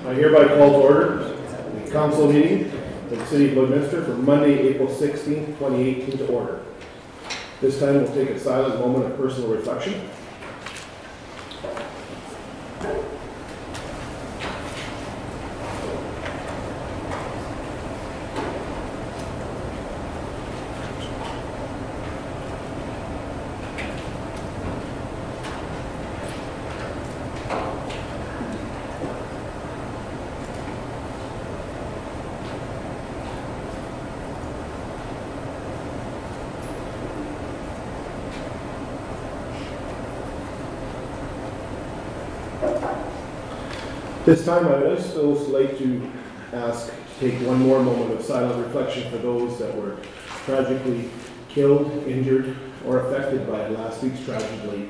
I hereby call to order the council meeting of the City of Lloydminster for Monday, April 16, 2018 to order. This time we'll take a silent moment of personal reflection. This time I would also like to ask to take one more moment of silent reflection for those that were tragically killed, injured, or affected by last week's tragedy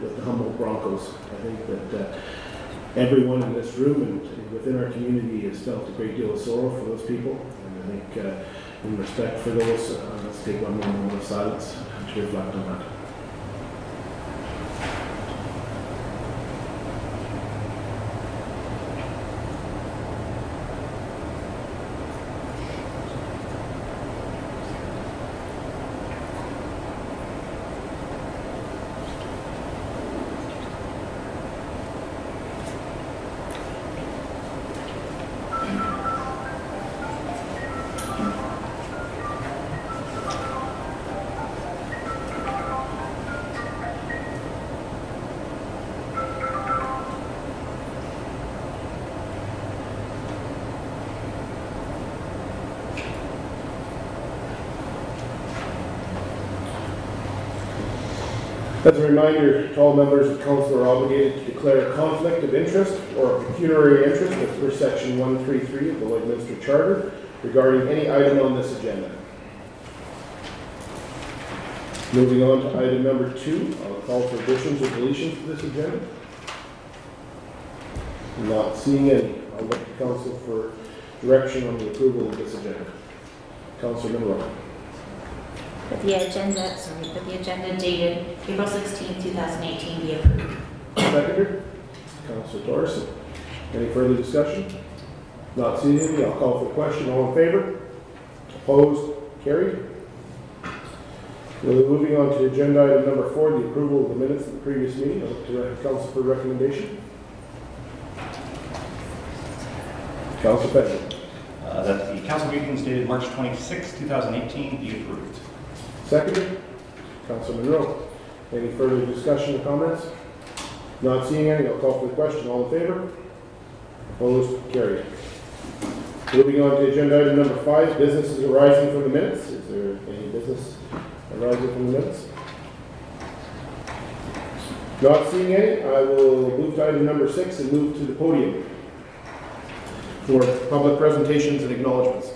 with the Humboldt Broncos. I think that everyone in this room and within our community has felt a great deal of sorrow for those people. And I think in respect for those, let's take one more moment of silence to reflect on that. As a reminder to all members of council are obligated to declare a conflict of interest or a pecuniary interest as per section 133 of the Lloydminster Charter regarding any item on this agenda. Moving on to item number 2, I'll call for additions or deletions to this agenda. Not seeing any. I'll look to council for direction on the approval of this agenda. Councilor Monroe. That the agenda dated April 16, 2018 be approved. Seconder, Councilor Dorson. Any further discussion? Not seeing any, I'll call for the question. All in favor? Opposed? Carried. We're moving on to agenda item number 4, the approval of the minutes of the previous meeting. I'll look to council for recommendation. Councilor Fenton. That the council meetings dated March 26, 2018 be approved. Seconded, Councilor Monroe. Any further discussion or comments? Not seeing any, I'll call for the question. All in favor? Opposed? Carried. Moving on to agenda item number 5, businesses arising from the minutes. Is there any business arising from the minutes? Not seeing any, I will move to item number 6 and move to the podium for public presentations and acknowledgements.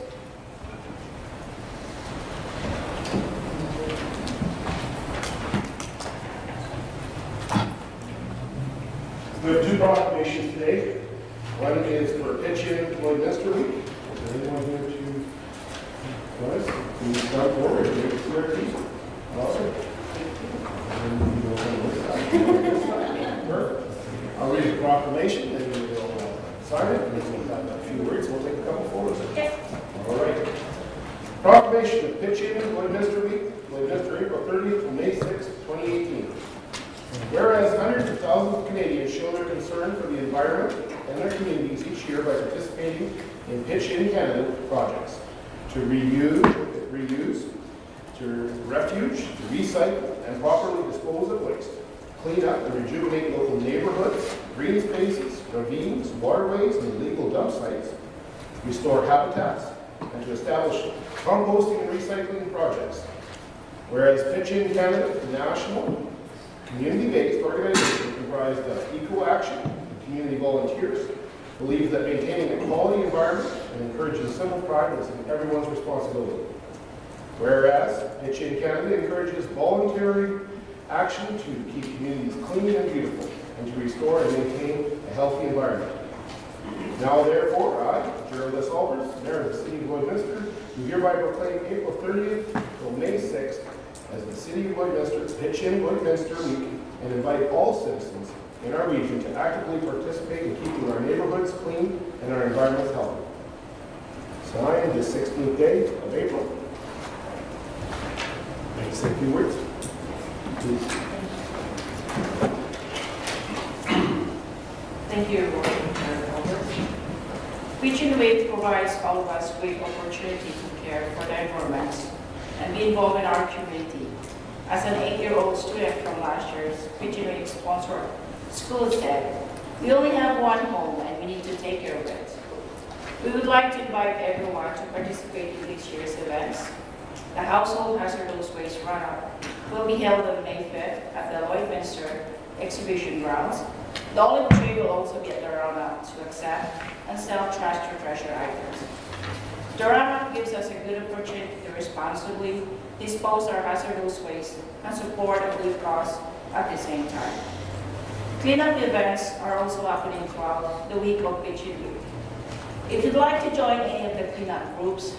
We have 2 proclamations today. One is for Pitch-In Lloydminster Week. Is there anyone here to join us? Can you start forward? Awesome. Perfect. I'll read the proclamation and then we'll sign it. And we'll have a few words. We'll take a couple photos. Okay. All right. Proclamation of Pitch-In Lloydminster Week, Lloydminster, April 30th to May 6th, 2018. Whereas hundreds of thousands of Canadians show their concern for the environment and their communities each year by participating in Pitch-In Canada projects to reuse, to refuge, to recycle, and properly dispose of waste, clean up and rejuvenate local neighborhoods, green spaces, ravines, waterways, and illegal dump sites, restore habitats, and to establish composting and recycling projects. Whereas Pitch-In Canada is a national, community-based organization comprised of equal action and community volunteers, believes that maintaining a quality environment and encouraging civil pride is everyone's responsibility. Whereas Pitch-In Canada encourages voluntary action to keep communities clean and beautiful and to restore and maintain a healthy environment. Now therefore, I, Gerald S. Albers, Mayor of the City of Lloydminster, do hereby proclaim April 30th till May 6th as the City of Lloydminster Pitch-In Lloydminster Week and invite all citizens in our region to actively participate in keeping our neighborhoods clean and our environments healthy. Signed this 16th day of April. Thanks. Say a few words. Please. Thank you, Lord. Region Week provides all of us great opportunity to care for the environment and be involved in our community. As an 8-year-old student from last year's Region Week sponsor school said, we only have one home and we need to take care of it. We would like to invite everyone to participate in this year's events. The Household Hazardous Waste Runout will be held on May 5th at the Lloydminster Exhibition Grounds. The olive tree will also be at the runout to accept and sell trash to treasure items. The runout gives us a good opportunity to responsibly dispose our hazardous waste and support a good cause at the same time. Cleanup events are also happening throughout the week of Region Week. If you'd like to join any of the cleanup groups,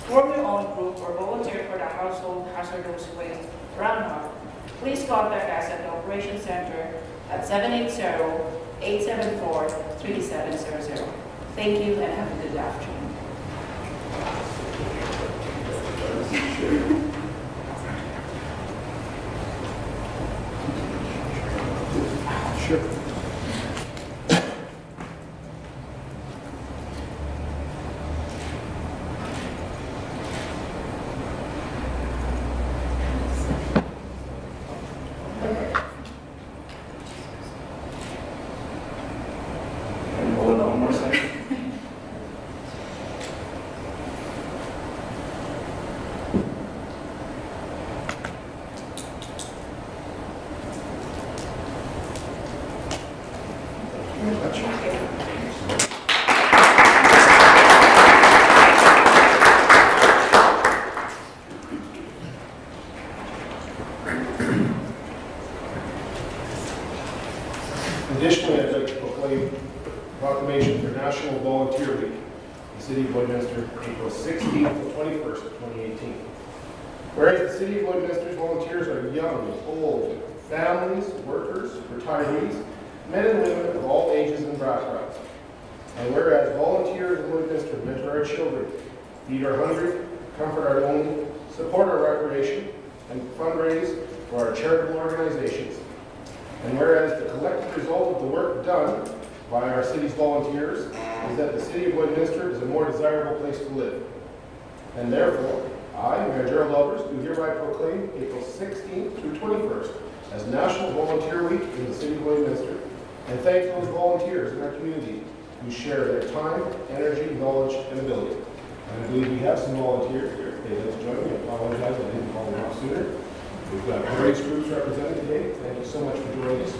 form your own group or volunteer for the Household Hazardous Waste Roundup, please contact us at the Operations Center at 780-874-3700. Thank you and have a good afternoon. Sure. Additionally, I'd like to proclaim proclamation for National Volunteer Week, the City of Lloydminster, April 16th to 21st of 2018. Whereas the City of Lloydminster's volunteers are young, old, families, workers, retirees, men and women of all ages and backgrounds. And whereas volunteers in Lloydminster mentor our children, feed our hungry, comfort our lonely, support our recreation, and fundraise for our charitable organizations. And whereas the collective result of the work done by our city's volunteers is that the City of Lloydminster is a more desirable place to live. And therefore, I, Mayor Gerald Albers, do hereby proclaim April 16th through 21st as National Volunteer Week in the City of Lloydminster, and thank those volunteers in our community who share their time, energy, knowledge, and ability. And I believe we have some volunteers here. If they'd like to join me, I apologize, I didn't call them out sooner. We've got various groups represented today. Thank you so much for joining us.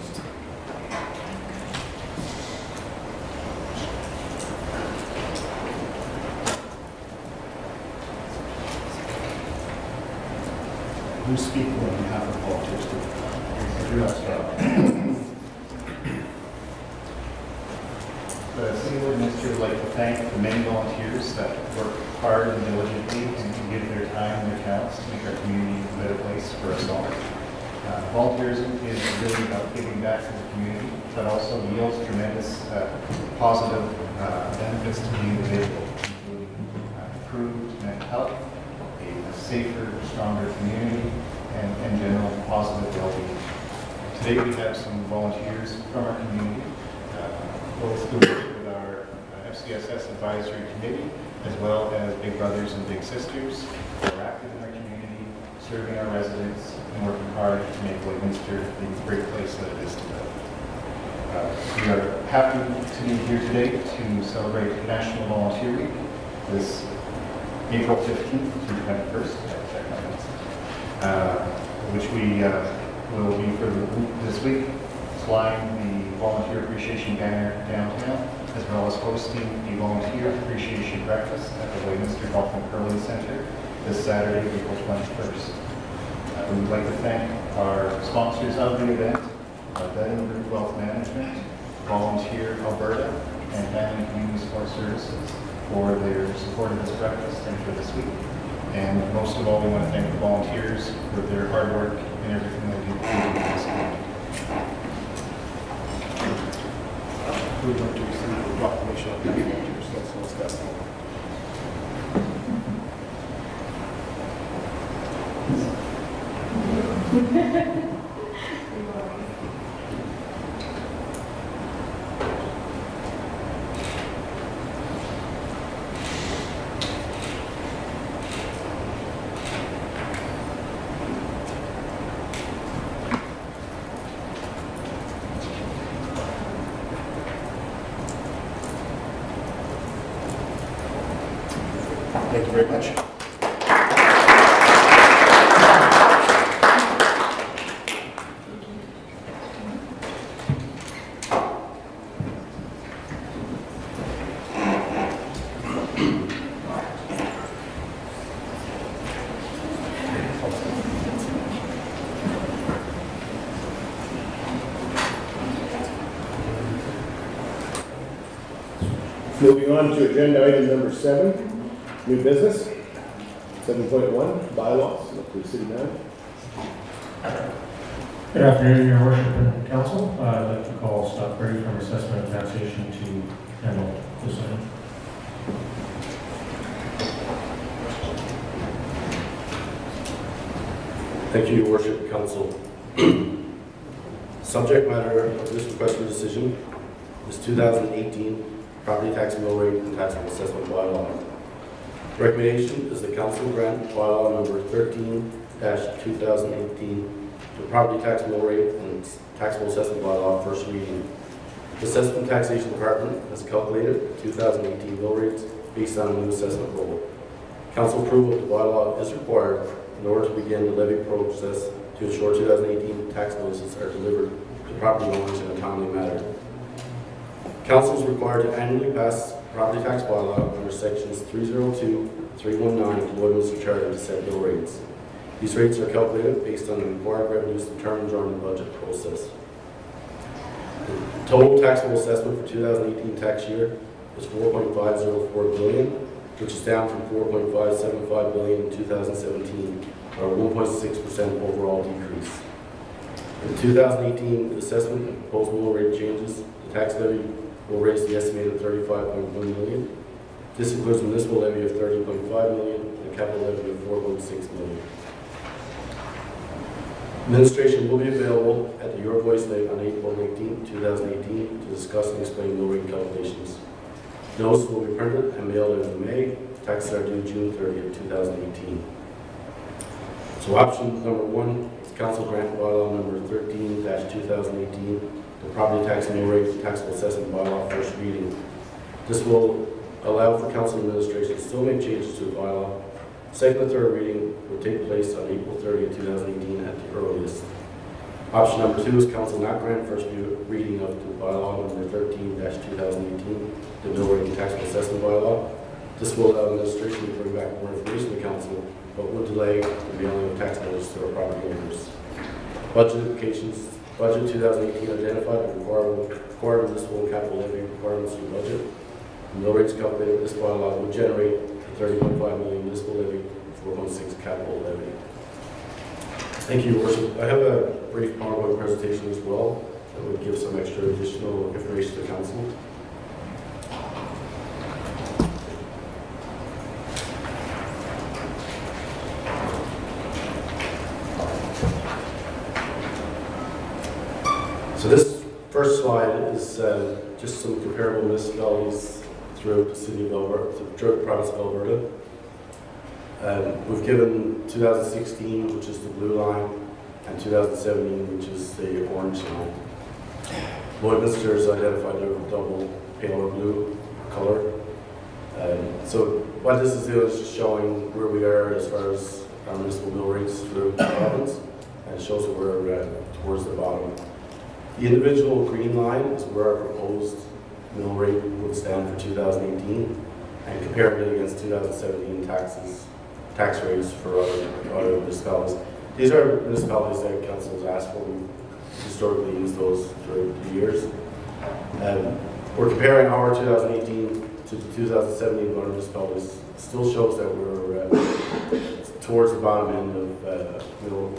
Who's speaking on behalf of volunteers? The City of Lloydminster would like to thank the many volunteers that work hard and diligently and give their time and their talents to make our community a better place for us all. Volunteerism is really about giving back to the community, but also yields tremendous positive benefits to the individual, including improved mental health, a safer, stronger community, and general positive well-being. Today we have some volunteers from our community, both who work with our FCSS Advisory Committee, as well as Big Brothers and Big Sisters, who are active in our community, serving our residents, and working hard to make Lloydminster the great place that it is to live. We are happy to be here today to celebrate National Volunteer Week, this April 15th through 21st, which we will be for this week, flying the Volunteer Appreciation banner downtown, as well as hosting the Volunteer Appreciation Breakfast at the Lloydminster Golf and Curling Center this Saturday, April 21st. We would like to thank our sponsors of the event, Veteran Group Wealth Management, Volunteer Alberta, and Family Community Support Services for their support of this breakfast and for this week. And most of all, we want to thank the volunteers for their hard work and everything they do in this community. We'd like to receive the proclamation of Many Volunteers. That's what's got. Thank you very much. Moving on to agenda item number 7, new business. 7.1, bylaws of the city manager. Good afternoon, Your Worship and Council. I'd like to call Scott Brady from Assessment and Taxation to handle this item. Thank you, Your Worship and Council. Subject matter of this request for decision is 2018 property tax mill rate and taxable assessment bylaw. Recommendation is the council grant bylaw number 13-2018, the property tax mill rate and taxable assessment bylaw first reading. The Assessment and Taxation Department has calculated the 2018 mill rates based on the new assessment roll. Council approval of the bylaw is required in order to begin the levy process to ensure 2018 tax notices are delivered to property owners in a timely manner. Council is required to annually pass property tax bylaw under sections 302, 319 of the ordinance of charter to set mill rates. These rates are calculated based on the required revenues determined during the budget process. The total taxable assessment for 2018 tax year is $4.504 billion, which is down from $4.575 billion in 2017, or a 1.6% overall decrease. In 2018 assessment and proposed mill rate changes, the tax levy will raise the estimated $35.1 million. This includes a municipal levy of $30.5 million and a capital levy of $4.6 million. Administration will be available at the Your Voice Night on April 18, 2018 to discuss and explain mill rate calculations. Notice will be printed and mailed in May. Taxes are due June 30, 2018. So option number 1 is council grant bylaw number 13-2018. The property tax mill rate taxable assessment bylaw first reading. This will allow for council administration to still make changes to the bylaw. Second and third reading will take place on April 30, 2018 at the earliest. Option number 2 is council not grant first reading of the bylaw number 13-2018, the mill rate taxable assessment bylaw. This will allow administration to bring back more information to council, but will delay the mailing of tax notice to our property owners. Budget implications. Budget 2018 identified the required municipal and capital levy requirements for the budget. The mill rates calculated this bylaw would generate a $30.5 million municipal levy, 4.6 capital levy. Thank you, Your Worship. I have a brief PowerPoint presentation as well that would give some extra additional information to council. So this first slide is just some comparable municipalities throughout the city of Alberta, throughout the province of Alberta. We've given 2016, which is the blue line, and 2017, which is the orange line. Lloydminster is identified there with double paler blue color. So what this is doing is just showing where we are as far as our municipal mill rates throughout the province, and it shows that we're towards the bottom. The individual green line is where our proposed mill rate would stand for 2018, and comparing it against 2017 tax rates for other municipalities. These are municipalities that council has asked for. We historically used those throughout the years. We're comparing our 2018 to the 2017 other municipalities. It still shows that we're towards the bottom end of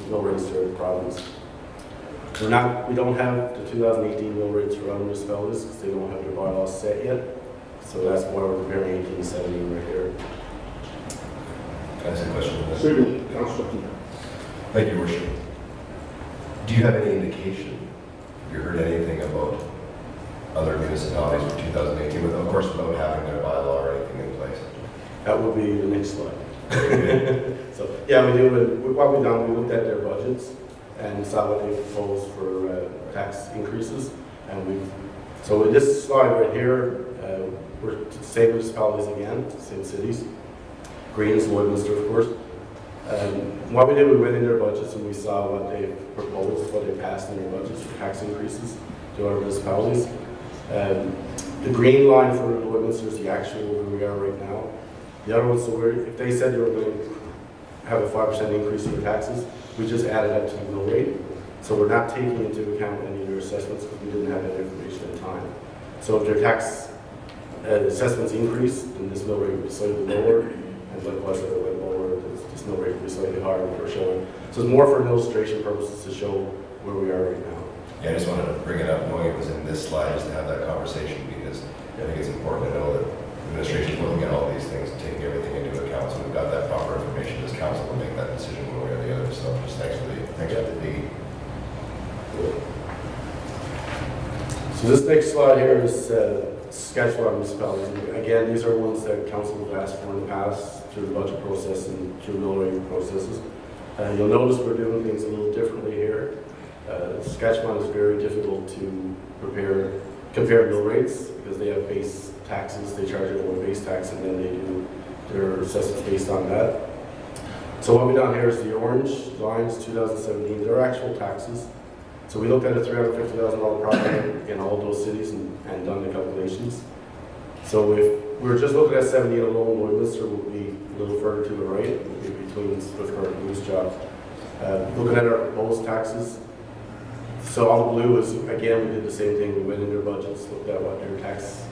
mill rates throughout the province. We don't have the 2018 mill rates for other municipalities because they don't have their bylaws set yet. So that's why we're comparing 18 to 17 right here. Can I ask a question? Certainly, Councilor Keenan. Thank you, Your Worship. Do you have any indication, have you heard anything about other municipalities for 2018, of course without having their bylaw or anything in place? That would be the next slide. So, yeah, we do. What we've done, we looked at their budgets and saw what they proposed for tax increases. So with this slide right here, we're the same municipalities again, same cities. Greens, Lloydminster, of course. What we did, we went in their budgets and we saw what they proposed, what they passed in their budgets for tax increases to our municipalities. The green line for Lloydminster is the actual where we are right now. The other one, so if they said they were going to have a 5% increase in their taxes, we just added up to the mill rate. So we're not taking into account any of their assessments because we didn't have that information at the time. So if their tax assessments increase, then this mill rate would be slightly lower, and likewise if it went lower, this mill rate would be slightly higher than we're showing. So it's more for illustration purposes to show where we are right now. Yeah, I just wanted to bring it up knowing it was in this slide just to have that conversation because I think it's important to know that administration is looking at all these things and taking everything into account. So we've got that proper information as council to make that decision one way or the other. So just thanks for the digging. So this next slide here is Saskatchewan municipalities. Again, these are ones that council have asked for in the past through the budget process and through mill rate processes. You'll notice we're doing things a little differently here. Saskatchewan is very difficult to compare mill rates because they have base taxes. They charge it over base tax and then they do their assessments based on that. So what we've done here is the orange lines, 2017, they're actual taxes. So we looked at a $350,000 property in all those cities and done the calculations. So if we were just looking at 17 alone, Lloydminster would be a little further to the right. It would be between Swiftcurrent and Moose Jaw. Looking at our proposed taxes, so all the blue is, again, we did the same thing. We went in their budgets, looked at what their tax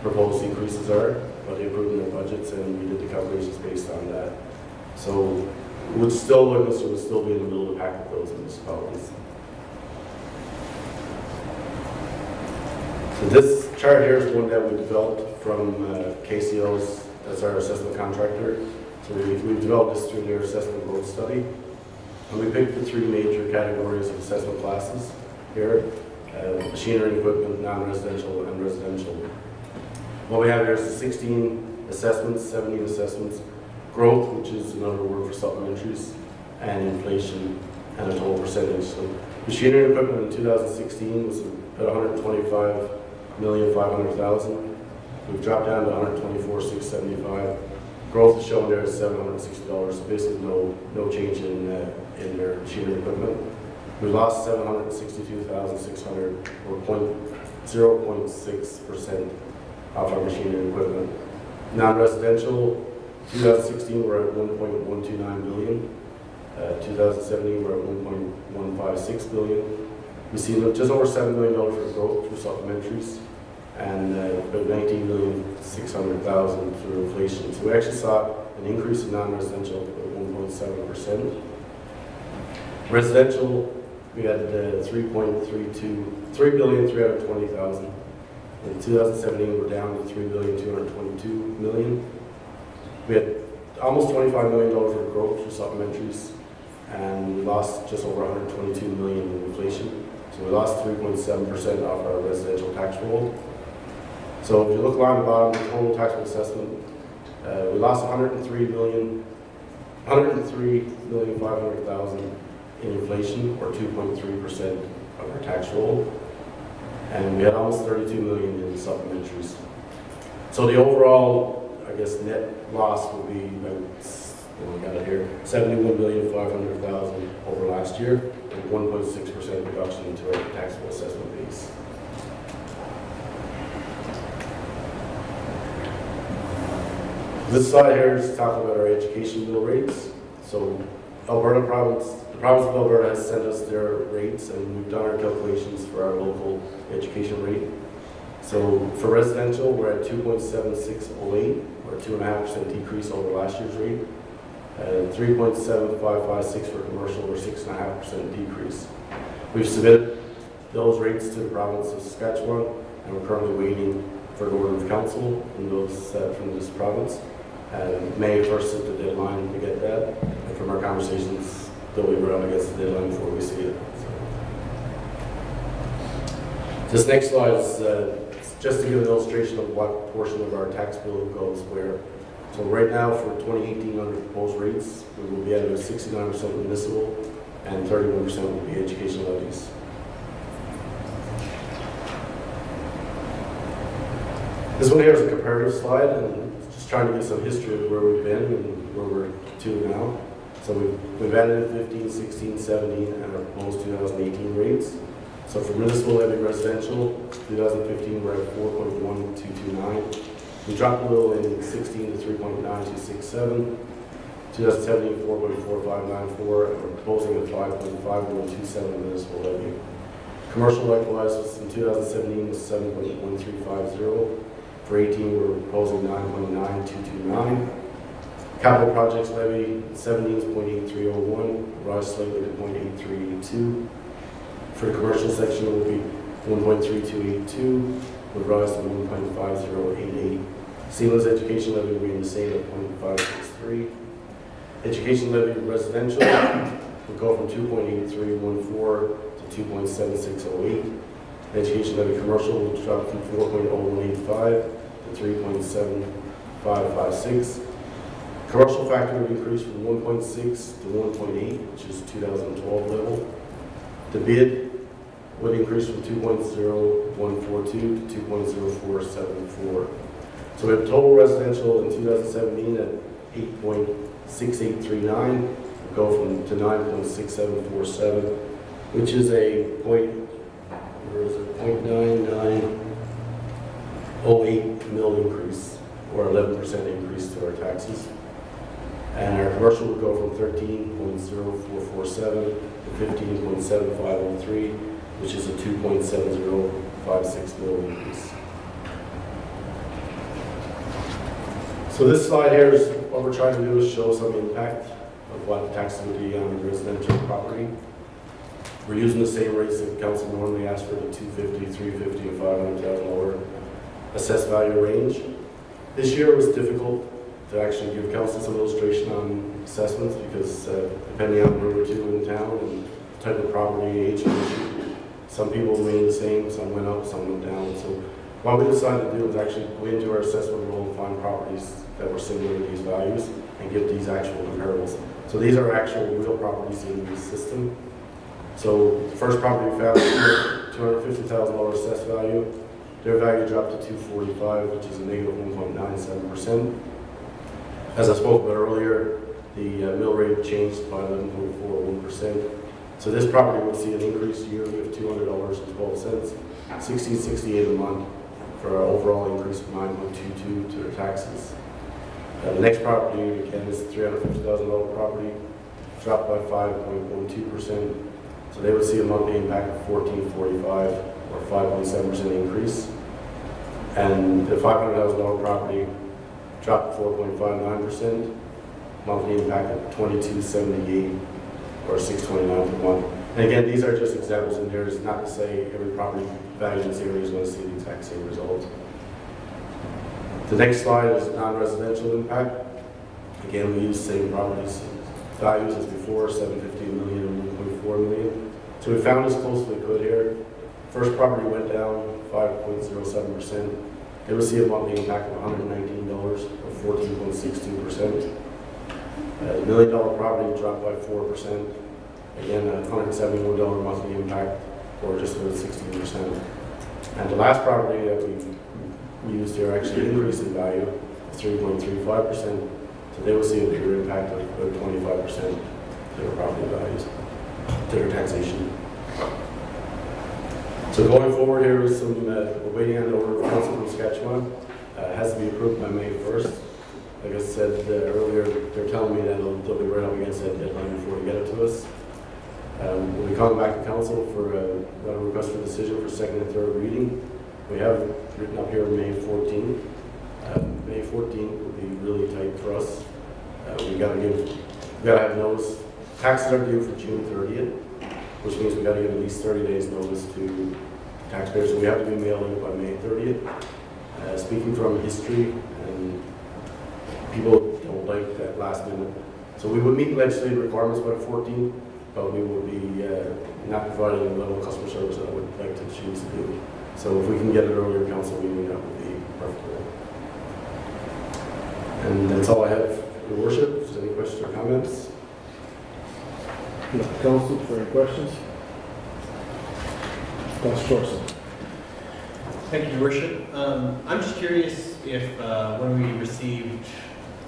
proposed increases are, what they approved in their budgets, and we did the calculations based on that. So Lloydminster would still be in the middle of the pack with those municipalities. So this chart here is one that we developed from KCO's, that's our assessment contractor. So we've developed this through their assessment growth study. And we picked the three major categories of assessment classes here, machinery and equipment, non-residential, and residential. What we have here is the 16 assessments, 17 assessments, growth, which is another word for supplementaries, and inflation, and a total percentage. So machinery and equipment in 2016 was at $125,500,000. We've dropped down to $124,675. Growth is shown there as $760. So basically, no change in their machinery and equipment. We lost $762,600, or 0.6% off our machinery and equipment. Non-residential, 2016 we're at $1.129 billion. 2017 we're at $1.156 billion. We see just over $7 million for growth through supplementaries, and about $19,600,000 through inflation. So we actually saw an increase in non-residential of 1.7%. Residential, we had $3,320,000. In 2017, we're down to $3,222,000,000. We had almost $25 million for growth through supplementaries, and we lost just over $122 million in inflation. So we lost 3.7% off our residential tax roll. So if you look along the bottom, the total taxable assessment, we lost $103,500,000 in inflation, or 2.3% of our tax roll. And we had almost $32 million in supplementaries. So the overall, I guess, net loss would be about, we got it here, $71,500,000 over last year, and 1.6% reduction to our taxable assessment base. This slide here is talking about our education mill rates. So Alberta province, the province of Alberta has sent us their rates, and we've done our calculations for our local education rate. So for residential, we're at 2.7608, or a 2.5% decrease over last year's rate. 3.7556 for commercial, or 6.5% decrease. We've submitted those rates to the province of Saskatchewan, and we're currently waiting for an order of council from those from this province. May 1st is the deadline to get that, and from our conversations, though we were up against the deadline before we see it. So. This next slide is just to give an illustration of what portion of our tax bill goes where. So right now for 2018 under proposed rates, we will be at about 69% municipal and 31% will be education levies. This one here is a comparative slide and just trying to give some history of where we've been and where we're to now. So we've added 15, 16, 17 and our proposed 2018 rates. So for municipal levy residential, 2015 we're at 4.1229. We dropped a little in 16 to 3.9267. 2017, 4.4594, and we're proposing a 5.5127 municipal levy. Commercial likewise was in 2017 was 7.1350. For 18, we're proposing 9.9229. Capital projects levy 17 is 0.8301, rise slightly to 0.8382. For the commercial section, it will be 1.3282, would rise to 1.5088. Seamless education levy will be the same at 0.563. Education levy residential will go from 2.8314 to 2.7608. Education levy commercial will drop from 4.0185 to 3.7556. Commercial factor will increase from 1.6 to 1.8, which is 2012 level. The bid would increase from 2.0142 to 2.0474. So we have total residential in 2017 at 8.6839, go from to 9.6747, which is a 0.9908 mil increase, or 11% increase to our taxes. And our commercial would go from 13.0447 to 15.7503, which is a 2.7056 mil increase. So this slide here is what we're trying to do is show some impact of what taxes would be on residential property. We're using the same rates that council normally asks for, the $250,000, $350,000, and $500,000 assessed value range. This year was difficult to actually give council some illustration on assessments because depending on where we're to in town and type of property, age, and issue, some people remained the same, some went up, some went down. So what we decided to do was actually go into our assessment roll and find properties that were similar to these values and give these actual comparables. So these are actual real properties in the system. So the first property we found, $250,000 assessed value. Their value dropped to $245,000, which is a negative 1.97%. As I spoke about earlier, the mill rate changed by 11.41%. So this property would see an increase yearly of $200.12, $16.68 a month for an overall increase of 9.22 to their taxes. The next property again is a $350,000 property, dropped by 5.12%. So they would see a monthly impact of $14.45 or 5.7% increase. And the $500,000 property dropped 4.59%, monthly impact of $22.78 or $6.29 per month. And again, these are just examples, and there's not to say every property value in this area is going to see the exact same result. The next slide is non-residential impact. Again, we use the same properties values as before, 750 million and 1.4 million. So we found as close as we could here. First property went down 5.07%. They would see a monthly impact of $119 or 14.62%. The $1 million property dropped by 4%. Again, a $171 monthly impact, or just about 16%. And the last property that we used here actually increased in value of 3.35%. So they will see a bigger impact of about 25% to their property values, to their taxation. So going forward here is some, we're waiting on the order of council from Saskatchewan. It has to be approved by May 1st. Like I said earlier, they're telling me that they'll be right up against that deadline before they get it to us. We'll be coming back to council for a request for decision for second and third reading. We have written up here May 14th. May 14th will be really tight for us. We gotta have notice. Taxes are due for June 30th. which means we got to give at least 30 days notice to taxpayers, so we have to be mailed in by May 30th. Speaking from history, and people don't like that last minute. So we would meet legislative requirements by the 14th, but we will be not providing the level of customer service that I would like to choose to do. So if we can get it earlier council meeting, that would be perfect. And that's all I have, Your Worship. Is there any questions or comments? Council, for any questions? Councilor Thorson. Thank you, Your Worship. I'm just curious if when we received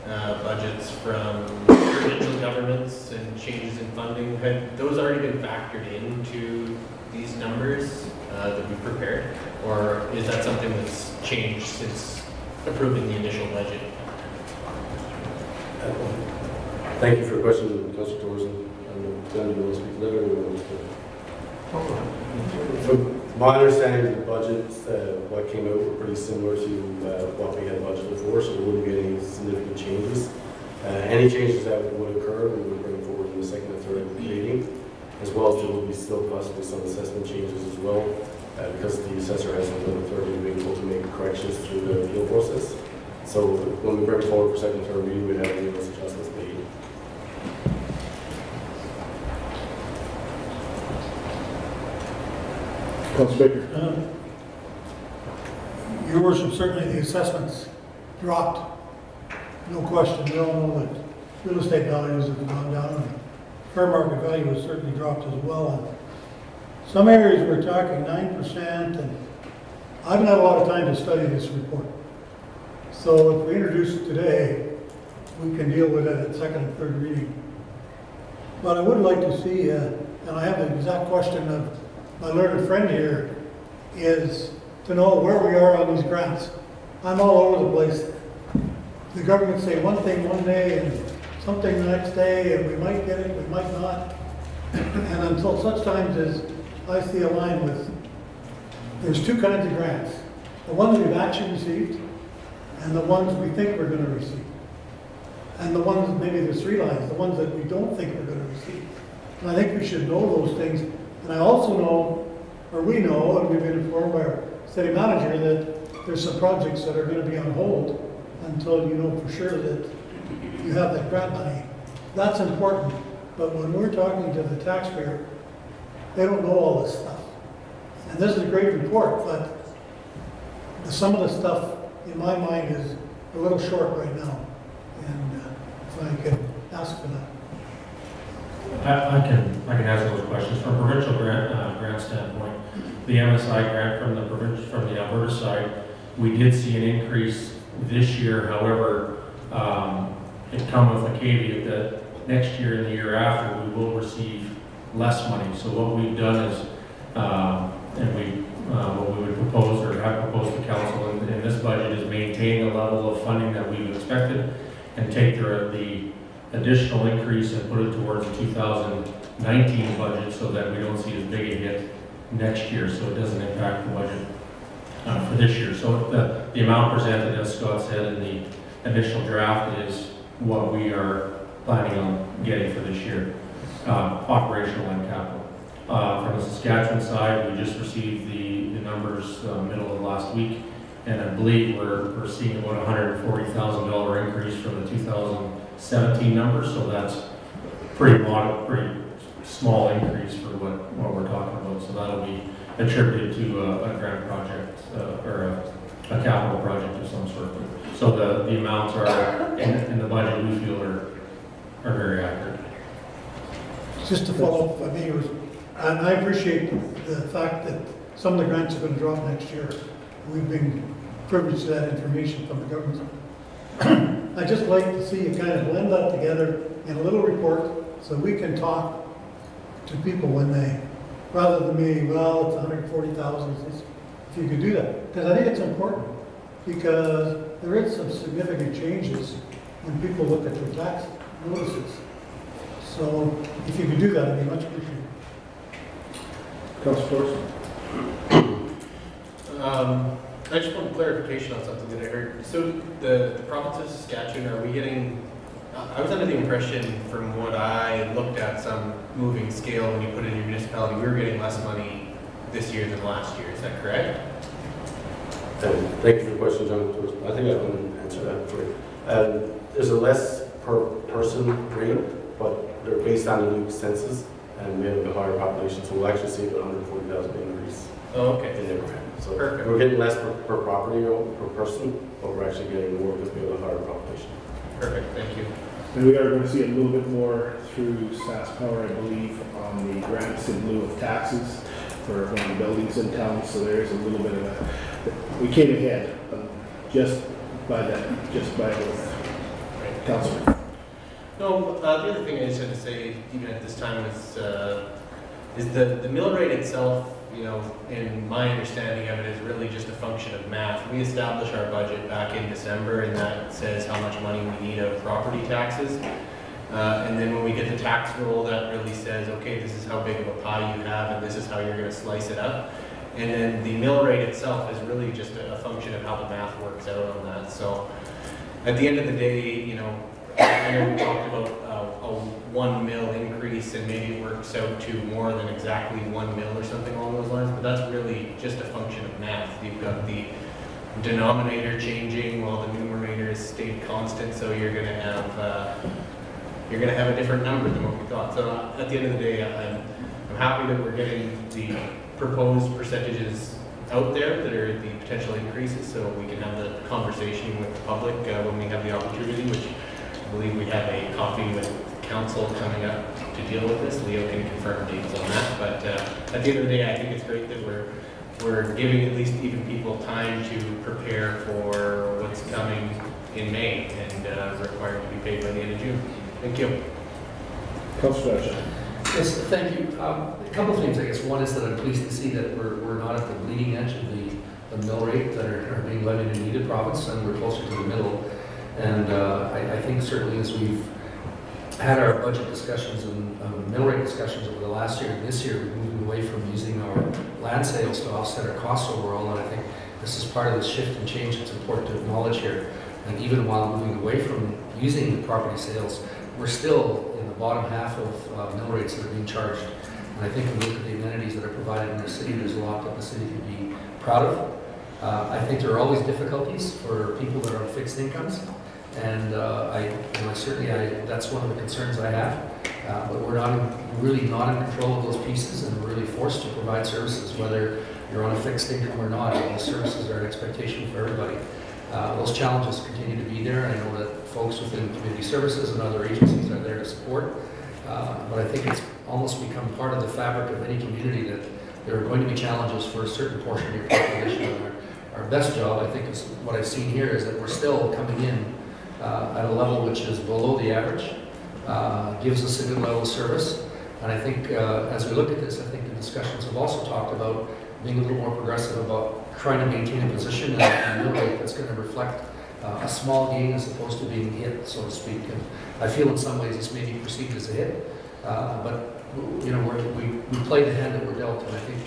budgets from provincial governments and changes in funding, had those already been factored into these numbers that we prepared? Or is that something that's changed since approving the initial budget? Thank you for your question, Councilor Thorson. Glenn, do you want to speak later? From my understanding of the budgets, what came out were pretty similar to what we had budgeted for, so there wouldn't be any significant changes. Any changes that would occur, we would bring forward in the second and third reading, as well as there will be still possibly some assessment changes as well, because the assessor has another authority to be able to make corrections through the appeal process. So when we bring it forward for second and third reading, we have any of those adjustments made. Councilor Baker. Your Worship, certainly the assessments dropped. No question. We all know that real estate values have gone down and fair market value has certainly dropped as well. And some areas we're talking 9%, and I haven't had a lot of time to study this report. So if we introduce it today, we can deal with it at second and third reading. But I would like to see, and I have the exact question of my learned friend here, is to know where we are on these grants. I'm all over the place. The government say one thing one day and something the next day, and we might get it, we might not. And until such times as I see a line with, there's two kinds of grants. The ones we've actually received, and the ones we think we're going to receive. And the ones, maybe there's three lines, the ones that we don't think we're going to receive. And I think we should know those things. And I also know, or we know, and we've been informed by our city manager, that there's some projects that are going to be on hold until you know for sure that you have that grant money. That's important. But when we're talking to the taxpayer, they don't know all this stuff. And this is a great report, but some of the stuff in my mind is a little short right now. And if I could ask for that. I can answer those questions. From a provincial grant standpoint, the MSI grant from the Alberta side, we did see an increase this year. However, it comes with a caveat that next year and the year after we will receive less money. So what we've done is, what we would propose or have proposed to council in this budget is maintain the level of funding that we've expected and take the additional increase and put it towards the 2019 budget so that we don't see as big a hit next year, so it doesn't impact the budget for this year. So the amount presented, as Scott said in the initial draft, is what we are planning on getting for this year, operational and capital. From the Saskatchewan side, we just received the numbers middle of last week, and I believe we're seeing about $140,000 increase from the 2017 numbers, so that's pretty small increase for what we're talking about. So that'll be attributed to a grant project or a capital project of some sort. So the amounts are in the budget we feel are very accurate. Just to follow up, and I appreciate the fact that some of the grants are going to drop next year. We've been privileged to that information from the government. I just like to see you kind of blend that together in a little report so we can talk to people when they, rather than me, well, it's 140,000, if you could do that. Because I think it's important, because there is some significant changes when people look at their tax notices. So if you could do that, I'd be much appreciated. Councilor Thorson. I just want clarification on something that I heard. So the province of Saskatchewan, are we getting I was under the impression, from what I looked at, some moving scale, when you put in your municipality, we were getting less money this year than last year. Is that correct? Thank you for the question, John. I think I can answer that for you. There's a less per person rate, but they're based on the new census, and we have a higher population, so we'll actually see about 140,000 increase Oh, okay. in their grant. So Perfect. we're getting less per property or per person, but we're actually getting more because we have a higher population. Perfect, thank you. And we are going to see a little bit more through SAS Power, I believe, on the grants in lieu of taxes for one of the buildings in town, so there is a little bit of a, we came ahead just by that, just by the council. No, the other thing I just had to say, even at this time, is the mill rate itself, you know, in my understanding of it, is really just a function of math. We establish our budget back in December, and that says how much money we need of property taxes. And then when we get the tax roll, that really says, okay, this is how big of a pie you have, and this is how you're going to slice it up. And then the mill rate itself is really just a function of how the math works out on that. So at the end of the day, you know, I know we talked about a 1 mil increase, and maybe it works out to more than exactly 1 mil or something along those lines, but that's really just a function of math. You've got the denominator changing while the numerator has stayed constant, so you're going to have a different number than what we thought. So at the end of the day, I'm happy that we're getting the proposed percentages out there that are the potential increases, so we can have the conversation with the public when we have the opportunity, which I believe we have a coffee with council coming up to deal with this. Leo can confirm dates on that, but at the end of the day, I think it's great that we're giving at least even people time to prepare for what's coming in May and required to be paid by the end of June. Thank you. Councilor Fletcher. Yes, thank you. A couple of things, I guess. One is that I'm pleased to see that we're not at the bleeding edge of the mill rate that are being levied in either province, and we're closer to the middle. And I think certainly as we've had our budget discussions and mill rate discussions over the last year and this year, we've moved away from using our land sales to offset our costs overall, and I think this is part of the shift and change that's important to acknowledge here. And even while moving away from using the property sales, we're still in the bottom half of mill rates that are being charged. And I think when we look at the amenities that are provided in the city, there's a lot that the city can be proud of. I think there are always difficulties for people that are on fixed incomes. And that's one of the concerns I have. But we're really not in control of those pieces, and we're really forced to provide services, whether you're on a fixed income or not. Those services are an expectation for everybody. Those challenges continue to be there. I know that folks within community services and other agencies are there to support. But I think it's almost become part of the fabric of any community that there are going to be challenges for a certain portion of your population. And our best job, I think, is what I've seen here, is that we're still coming in at a level which is below the average, gives us a good level of service. And I think as we look at this, I think the discussions have also talked about being a little more progressive about trying to maintain a position in a mill rate that's going to reflect a small gain as opposed to being hit, so to speak. And I feel in some ways this may be perceived as a hit, but you know, we play the hand that we're dealt, and I think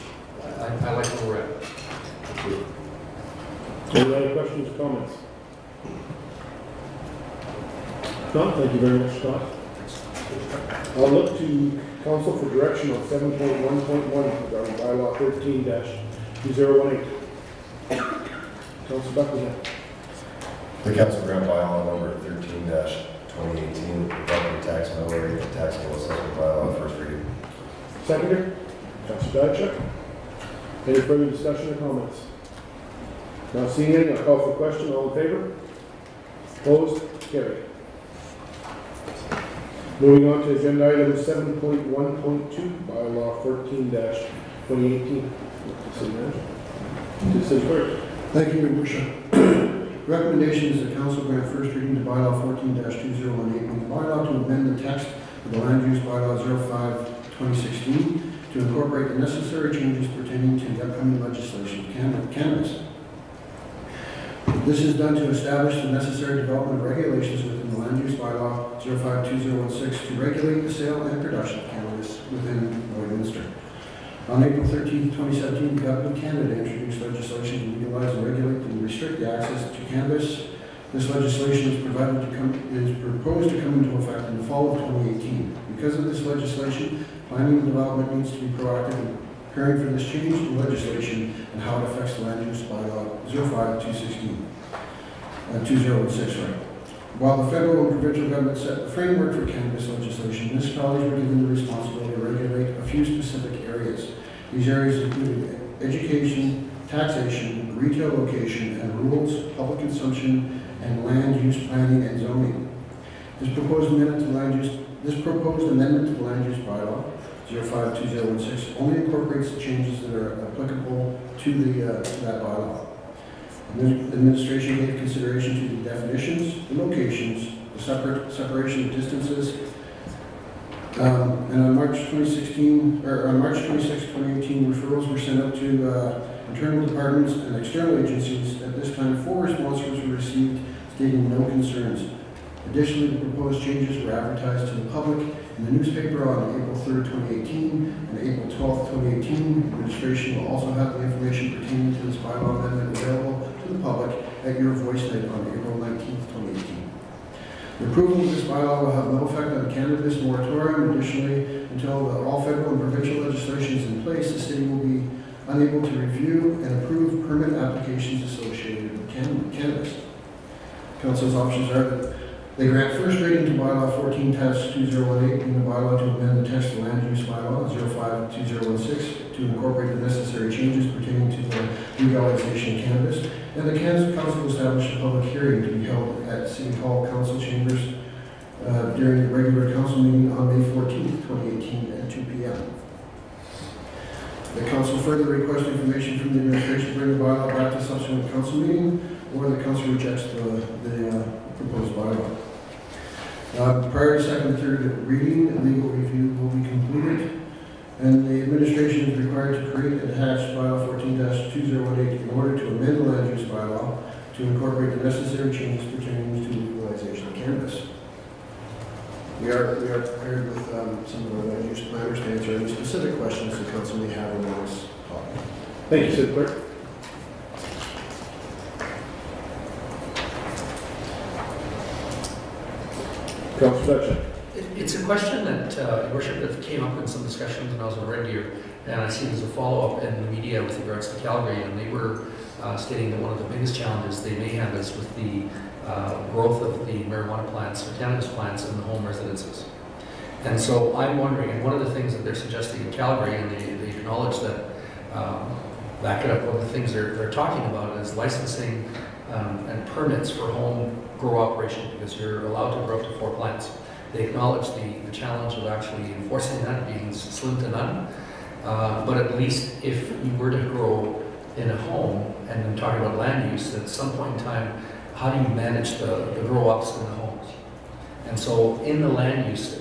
I like where we're at. Thank you. Any other questions or comments? Scott, thank you very much, Scott. I'll look to council for direction on 7.1.1 regarding bylaw 13-2018. Council Buckingham. The council grant bylaw number 13-2018, property tax mill rate and taxable assessment bylaw, first reading. Seconder, Councilor Diachuk. Any further discussion or comments? Not seeing any, I'll call for question. All in favor? Opposed? Carried. Moving on to agenda item 7.1.2, bylaw 13-2018. City Manager. To City Clerk. Thank you, Your Worship. Recommendation is that council grant first reading to bylaw 14-2018, the bylaw to amend the text of the land use bylaw 05-2016 to incorporate the necessary changes pertaining to the upcoming legislation of cannabis. This is done to establish the necessary development of regulations within the land use bylaw 05-2016 to regulate the sale and production of cannabis within Lloydminster. On April 13, 2017, the Government of Canada introduced legislation to legalize and regulate and restrict the access to cannabis This legislation is proposed to come into effect in the fall of 2018. Because of this legislation, planning and development needs to be proactive in preparing for this change in legislation and how it affects the land use bylaw 2016. While the federal and provincial government set the framework for cannabis legislation, municipalities were given the responsibility to regulate a few specific areas. These areas included education, taxation, retail location, and rules, public consumption, and land use planning and zoning. This proposed amendment to the land use bylaw 052016 only incorporates the changes that are applicable to that bylaw. The administration gave consideration to the definitions, the locations, the separation of distances, and on March 26, 2018, referrals were sent out to internal departments and external agencies. At this time, 4 responses were received stating no concerns. Additionally, the proposed changes were advertised to the public in the newspaper on April 3, 2018 and April 12, 2018. The administration will also have the information pertaining to this bylaw amendment available to the public at your voice night on April 19, 2018. The approval of this bylaw will have no effect on the cannabis moratorium. Additionally, until all federal and provincial legislation is in place, the city will be unable to review and approve permit applications associated with cannabis. Council's options are that they grant first reading to bylaw 14-2018, being the bylaw to amend the text of land use bylaw 052016 to incorporate the necessary changes pertaining to the legalization of cannabis, and the council establish a public hearing to be held at City Hall Council Chambers during the regular council meeting on May 14, 2018 at 2 p.m. The council further requests information from the administration to bring the bylaw back to subsequent council meeting, or the council rejects the proposed bylaw. Prior to second and third reading, a legal review will be completed, and the administration is required to create and attach bylaw 14-2018 in order to amend the land use bylaw to incorporate the necessary changes pertaining to legalization of cannabis. We are prepared with some of the land use planners to answer any specific questions the council may have on this topic. Thank you, City Clerk. Councilor Section. It's a question that, Your Worship, that came up in some discussions when I was in Red Deer, and I see there's a follow-up in the media with regards to Calgary, and they were stating that one of the biggest challenges they may have is with the growth of the marijuana plants or cannabis plants in the home residences. And so I'm wondering, and one of the things that they're suggesting in Calgary, and they acknowledge that back it up, one of the things they're talking about is licensing and permits for home grow operation, because you're allowed to grow up to 4 plants. They acknowledge the challenge of actually enforcing that being slim to none. But at least if you were to grow in a home, and I'm talking about land use, at some point in time, how do you manage the grow-ups in the homes? And so in the land use,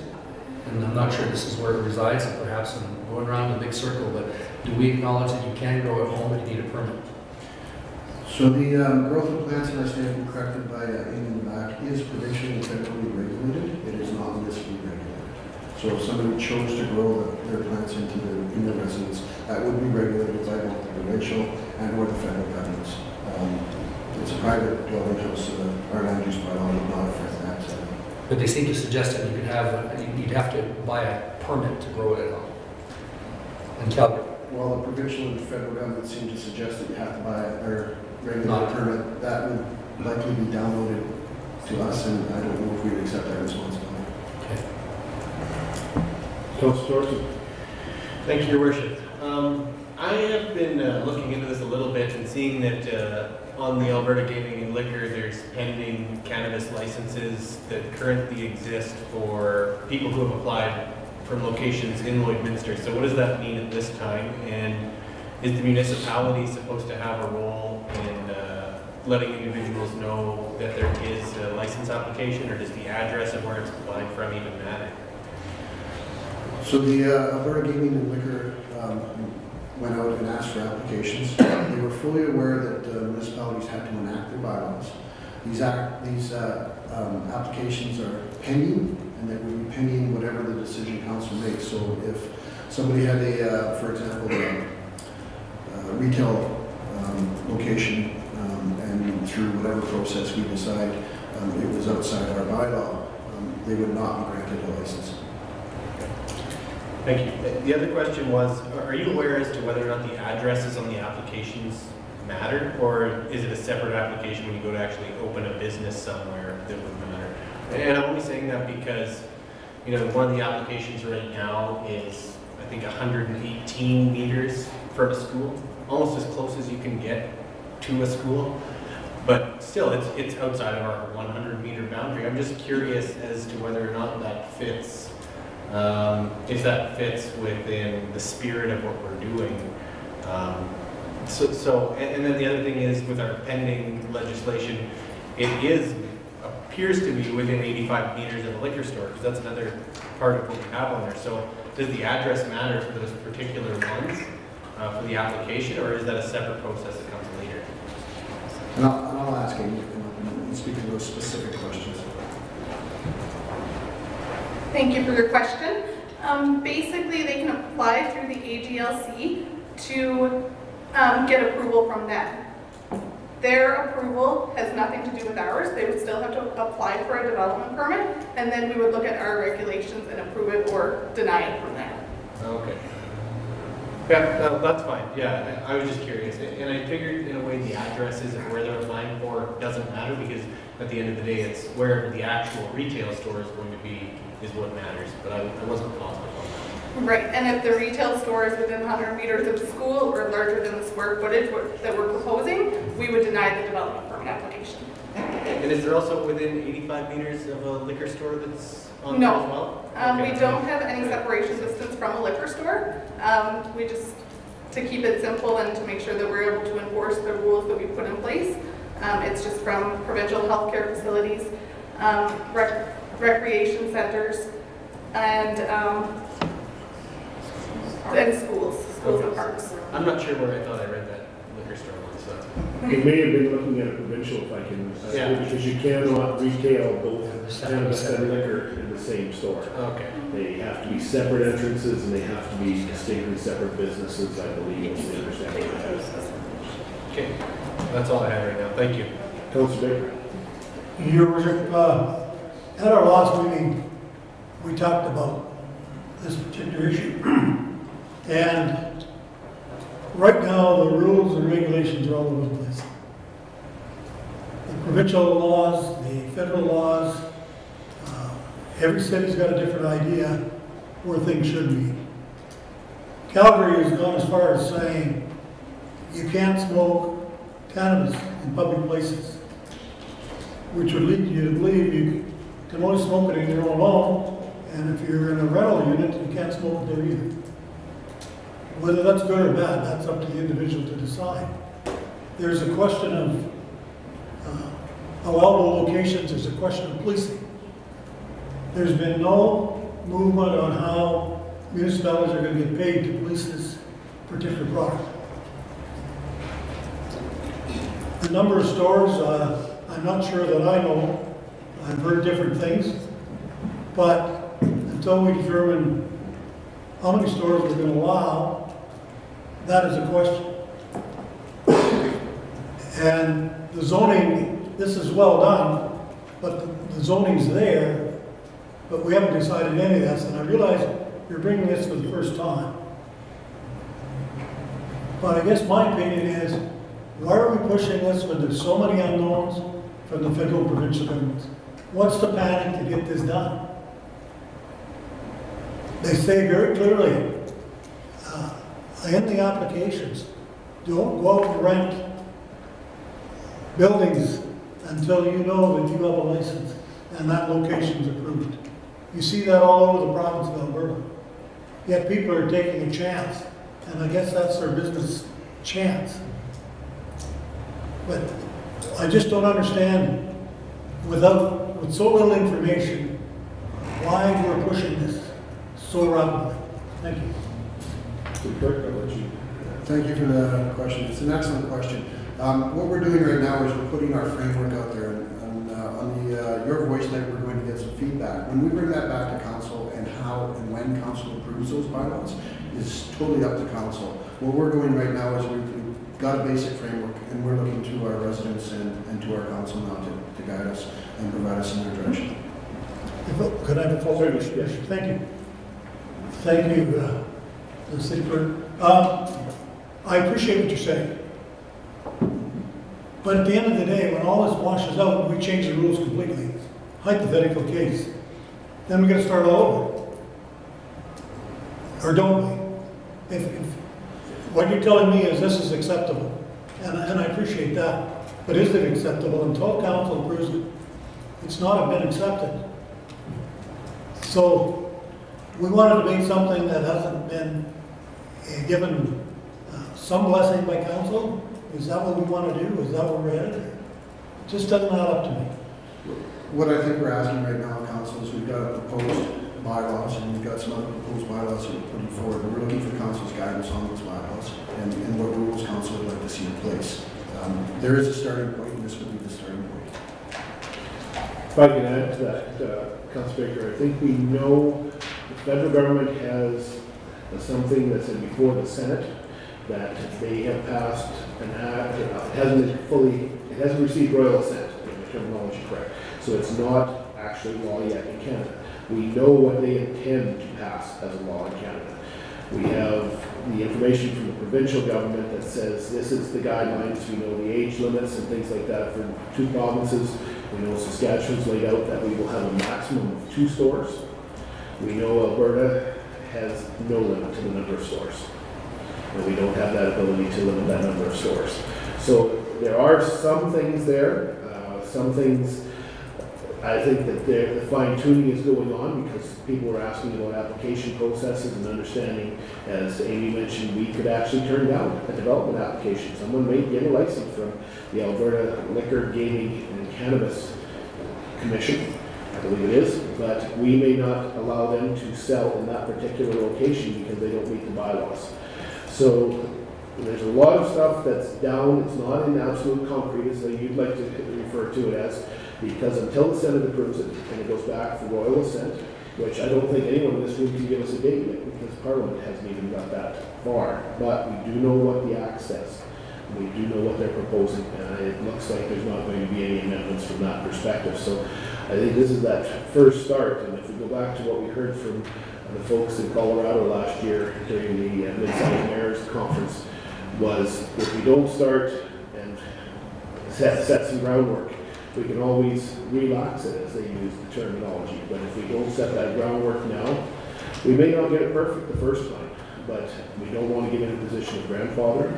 and I'm not sure this is where it resides, and perhaps I'm going around in a big circle, but do we acknowledge that you can grow at home but you need a permit? So the growth of plants, and I stand corrected by Amy in the back, is provincially and federally regulated. It is not municipally regulated. So if somebody chose to grow their plants in their residence, that would be regulated by both the provincial and or the federal governments. It's a private dwelling house, so our land use bylaw would not affect that. But they seem to suggest that you'd have to buy a permit to grow it at home in Calgary. Well, the provincial and federal government seem to suggest that you have to buy a regular permit. That would likely be downloaded to us, and I don't know if we'd accept that responsibility. Okay. Councilor Thorson. Thank you, Your Worship. I have been looking into this a little bit and seeing that on the Alberta Gaming and Liquor, there's pending cannabis licenses that currently exist for people who have applied from locations in Lloydminster. So what does that mean at this time? And is the municipality supposed to have a role in letting individuals know that there is a license application, or does the address of where it's applied from even matter? So the Alberta Gaming and Liquor went out and asked for applications. They were fully aware that municipalities had to enact their bylaws. These applications are pending, and they will be pending whatever the decision council makes. So if somebody had for example, a retail location, and through whatever process we decide it was outside our bylaw, they would not be granted a license. Thank you. The other question was, are you aware as to whether or not the addresses on the applications matter, or is it a separate application when you go to actually open a business somewhere that would matter? And I'm only saying that because, you know, one of the applications right now is, I think, 118 meters from a school, almost as close as you can get to a school. But still, it's outside of our 100-meter boundary. I'm just curious as to whether or not that fits, if that fits within the spirit of what we're doing. And then the other thing is, with our pending legislation, it appears to be within 85 meters of a liquor store, because that's another part of what we have on there. So does the address matter for those particular ones for the application, or is that a separate process that comes later? And I'll ask him and speak to those specific questions. Thank you for your question. Basically, they can apply through the AGLC to get approval from them. Their approval has nothing to do with ours. They would still have to apply for a development permit, and then we would look at our regulations and approve it or deny it from there. Okay. Yeah, that's fine. Yeah, I was just curious. And I figured in a way the addresses and where they're applying for doesn't matter, because at the end of the day, it's wherever the actual retail store is going to be is what matters. But I wasn't positive on that. Right, and if the retail store is within 100 meters of the school or larger than the square footage that we're proposing, we would deny the development permit application. And is there also within 85 meters of a liquor store that's on there as well? We don't have any separation distance from a liquor store. We just, to keep it simple and to make sure that we're able to enforce the rules that we put in place, it's just from provincial healthcare facilities, recreation centers, and schools and parks. I'm not sure where I thought I read that liquor store one, so. You may have been looking at a provincial, if I can, because you cannot retail both cannabis and liquor in the same store. Okay. They have to be separate entrances, and they have to be distinctly separate businesses, I believe, if they understand what it is. Okay, that's all I have right now. Thank you. Councilor Baker. Your Worship, at our last meeting, we talked about this particular issue. And right now, the rules and regulations are all over the place. The provincial laws, the federal laws, every city's got a different idea where things should be. Calgary has gone as far as saying you can't smoke cannabis in public places, which would lead you to believe you can only smoke it in your own home, and if you're in a rental unit, you can't smoke it there either. Whether that's good or bad, that's up to the individual to decide. There's a question of allowable locations, there's a question of policing. There's been no movement on how municipalities are going to get paid to police this particular product. The number of stores, I'm not sure that I know. I've heard different things. But until we determine how many stores we're going to allow, that is a question. And the zoning, this is well done, but the zoning's there, but we haven't decided any of this. And I realize you're bringing this for the first time. But I guess my opinion is, why are we pushing this when there's so many unknowns from the federal and provincial governments? What's the panic to get this done? They say very clearly in the applications, don't go out and rent buildings until you know that you have a license and that location's approved. You see that all over the province of Alberta. Yet people are taking a chance, and I guess that's their business chance. But I just don't understand, with so little information, why we're pushing this so rapidly. Thank you. Thank you for the question. It's an excellent question. What we're doing right now is we're putting our framework out there, and on the Your Voice night, we're going to get some feedback. When we bring that back to council, and how and when council approves those bylaws is totally up to council. What we're doing right now is got a basic framework, and we're looking to our residents and to our council now to guide us and provide us in their direction. Could I have a follow-up? Yes. Thank you. Thank you, the city clerk. I appreciate what you're saying. But at the end of the day, when all this washes out and we change the rules completely, hypothetical case, then we got to start all over. Or don't we? If what you're telling me is this is acceptable, and I appreciate that, but is it acceptable until council approves it? It's not been accepted. So we wanted to make something that hasn't been given some blessing by council. Is that what we want to do? Is that what we're headed? It just doesn't add up to me. What I think we're asking right now, council, is we've got a proposed bylaws, and we've got some other proposed bylaws that we're putting forward. And we're looking for council's guidance on those bylaws and what rules council would like to see in place. There is a starting point, and this would be the starting point. If I can add to that, Councilor Baker, I think we know the federal government has something that's in before the Senate that they have passed an act. It hasn't received royal assent, if the terminology is correct. So it's not actually law yet in Canada. We know what they intend to pass as a law in Canada. We have the information from the provincial government that says this is the guidelines. We know the age limits and things like that for 2 provinces. We know Saskatchewan's laid out that we will have a maximum of 2 stores. We know Alberta has no limit to the number of stores. And we don't have that ability to limit that number of stores. So there are some things there, some things I think that the fine tuning is going on because people are asking about application processes and understanding, as Amy mentioned, we could actually turn down a development application. Someone may get a license from the Alberta Liquor, Gaming and Cannabis Commission, I believe it is, but we may not allow them to sell in that particular location because they don't meet the bylaws. So there's a lot of stuff that's down. It's not in absolute concrete as you'd like to refer to it as, because until the Senate approves it and it goes back for royal assent, which I don't think anyone in this room can give us a date yet because Parliament hasn't even got that far, but we do know what the Act says. We do know what they're proposing, and it looks like there's not going to be any amendments from that perspective. So I think this is that first start, and if we go back to what we heard from the folks in Colorado last year during the Mid-South Mayors Conference, was if we don't start and set some groundwork, we can always relax it, as they use the terminology. But if we don't set that groundwork now, we may not get it perfect the first time, but we don't want to get in a position of grandfather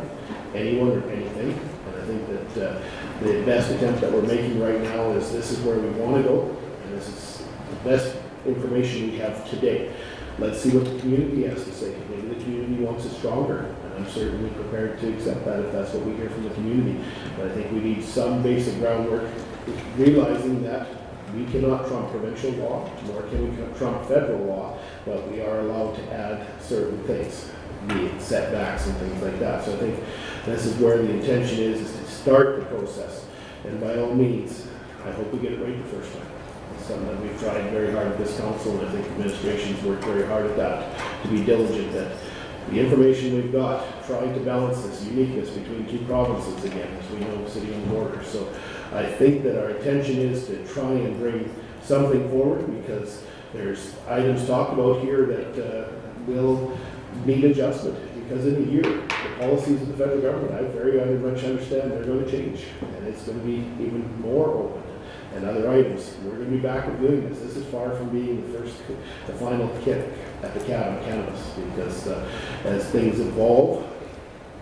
anyone or anything. And I think that the best attempt that we're making right now is this is where we want to go, and this is the best information we have today. Let's see what the community has to say. Maybe the community wants it stronger, and I'm certainly prepared to accept that if that's what we hear from the community. But I think we need some basic groundwork, realizing that we cannot trump provincial law, nor can we trump federal law, but we are allowed to add certain things, be it setbacks and things like that. So I think this is where the intention is to start the process. And by all means, I hope we get it right the first time. It's something that we've tried very hard at this council, and I think administration's worked very hard at that, to be diligent that the information we've got, trying to balance this uniqueness between 2 provinces again, as we know, city on border. So I think that our intention is to try and bring something forward, because there's items talked about here that will need adjustment, because in a year, the policies of the federal government, I very much understand they're going to change, and it's going to be even more open. And other items, we're going to be back with doing this. This is far from being the final kick at the cat on cannabis, because as things evolve,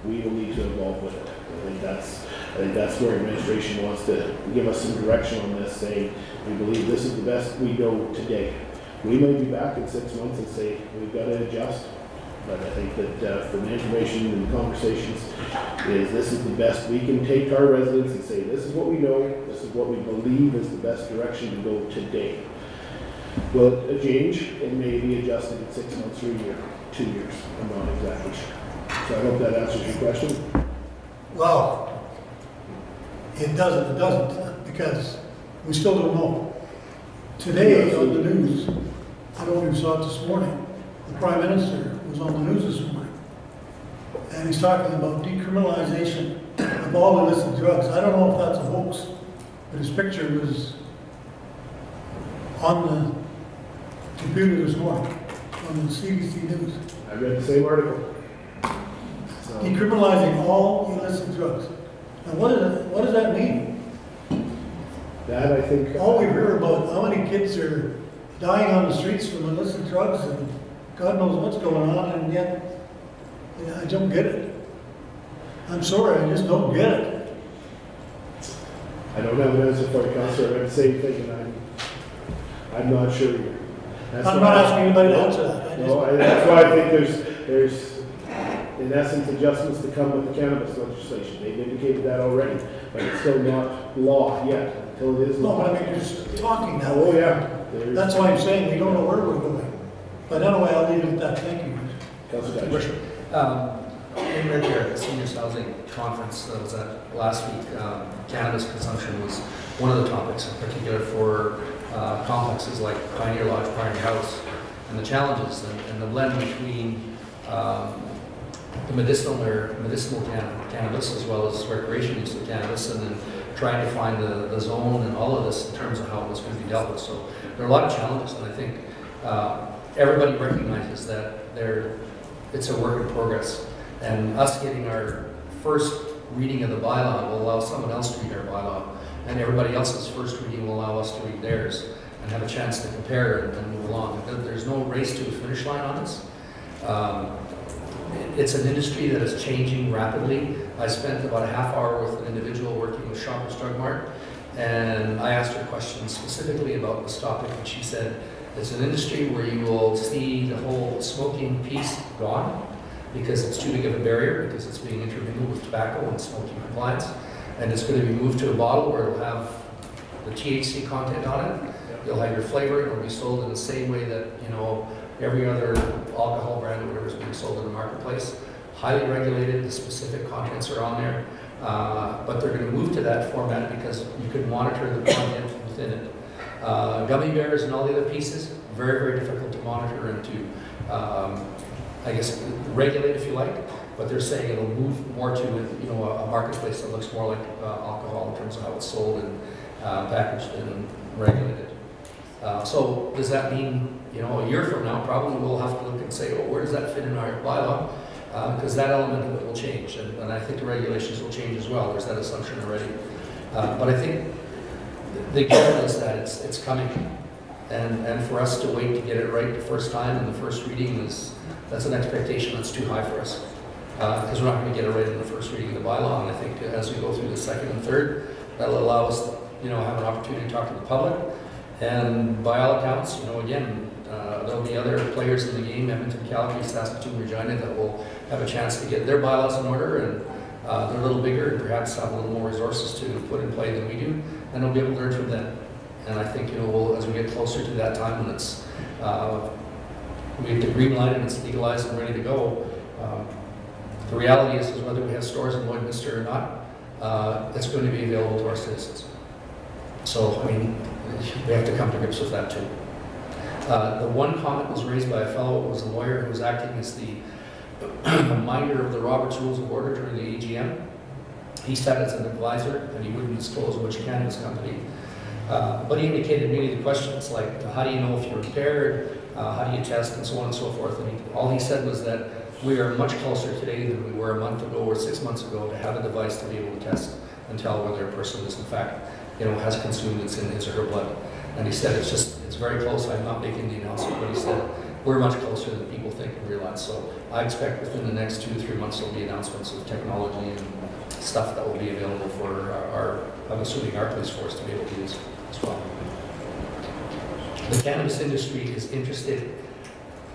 we will need to evolve with it. I think that's where administration wants to give us some direction on this, saying we believe this is the best we know today. We may be back in 6 months and say we've got to adjust, but I think that from the information and the conversations, this is the best we can take to our residents and say this is what we know, this is what we believe is the best direction to go today. Will it change? It may be adjusted in 6 months or a year, 2 years. I'm not exactly sure. So I hope that answers your question. Well, it doesn't, because we still don't know. Today on the news, I don't know if you saw it this morning, the Prime Minister was on the news this morning. and he's talking about decriminalization of all illicit drugs. I don't know if that's a hoax, but his picture was on the computer this morning, on the CBC News. I read the same article. So, Decriminalizing all illicit drugs. Now, what does that mean? that I think. All we hear about how many kids are dying on the streets from illicit drugs, and God knows what's going on, and yet I don't get it. I'm sorry, I just don't get it. I don't have an answer for you, Councillor. I read the same thing, and I'm not sure either. I'm not asking anybody to answer that. That's why I think there's in essence adjustments to come with the cannabis legislation. They've indicated that already, but it's still not law yet until it is No, law. but I mean, there's talking now. Oh, yeah. That's why I'm saying we don't know where we're going. But anyway, I'll leave it at that. Thank you. Councillor Dyche. In Red Deer, at the Seniors Housing Conference that was at last week, cannabis consumption was one of the topics, in particular for complexes like Pioneer Lodge, Pioneer House, and the challenges and the blend between the medicinal cannabis as well as recreational use of cannabis, and then trying to find the zone and all of this in terms of how it was going to be dealt with. So there are a lot of challenges, and I think everybody recognizes that it's a work in progress. And us getting our first reading of the bylaw will allow someone else to read our bylaw, and everybody else's first reading will allow us to read theirs and have a chance to compare and move along. There's no race to a finish line on this. It's an industry that is changing rapidly. I spent about a half hour with an individual working with Shoppers Drug Mart, and I asked her questions specifically about this topic, and she said it's an industry where you will see the whole smoking piece gone, because it's too big of a barrier, because it's being intermingled with tobacco and smoking compliance. And it's going to be moved to a bottle where it'll have the THC content on it. You'll have your flavor, it'll be sold in the same way that, every other alcohol brand or whatever is being sold in the marketplace. Highly regulated, the specific contents are on there. But they're going to move to that format because you can monitor the content within it. Gummy bears and all the other pieces, very, very difficult to monitor and to I guess, regulate if you like, but they're saying it'll move more to a marketplace that looks more like alcohol in terms of how it's sold and packaged and regulated. So does that mean, a year from now, probably we'll have to look and say, oh, where does that fit in our bylaw? Because that element of it will change, and I think the regulations will change as well. There's that assumption already. But I think the given is that it's coming, and for us to wait to get it right the first time in the first reading that's an expectation that's too high for us, because we're not going to get it right in the first reading of the bylaw. And I think as we go through the second and third, that'll allow us to, have an opportunity to talk to the public. And by all accounts, again, there'll be other players in the game, Edmonton, Calgary, Saskatoon, Regina, that will have a chance to get their bylaws in order, and they're a little bigger and perhaps have a little more resources to put in play than we do, and they'll be able to learn from them. And I think, as we get closer to that time when it's we have the green light and it's legalized and ready to go. The reality is whether we have stores in Lloydminster or not, it's going to be available to our citizens. So, we have to come to grips with that too. The one comment was raised by a fellow who was a lawyer who was acting as the minder of the Robert's Rules of Order during the AGM. He sat as an advisor, and he wouldn't disclose which cannabis company. But he indicated many of the questions, like how do you know if you're impaired, how do you test, and so on and so forth. And all he said was that we are much closer today than we were a month ago or 6 months ago to have a device to be able to test and tell whether a person is in fact, has consumed it's in his or her blood. And he said it's very close. I'm not making the announcement, but he said we're much closer than people think and realize. So I expect within the next 2 to 3 months there'll be announcements of technology and stuff that will be available for I'm assuming our police force to be able to use as well. The cannabis industry is interested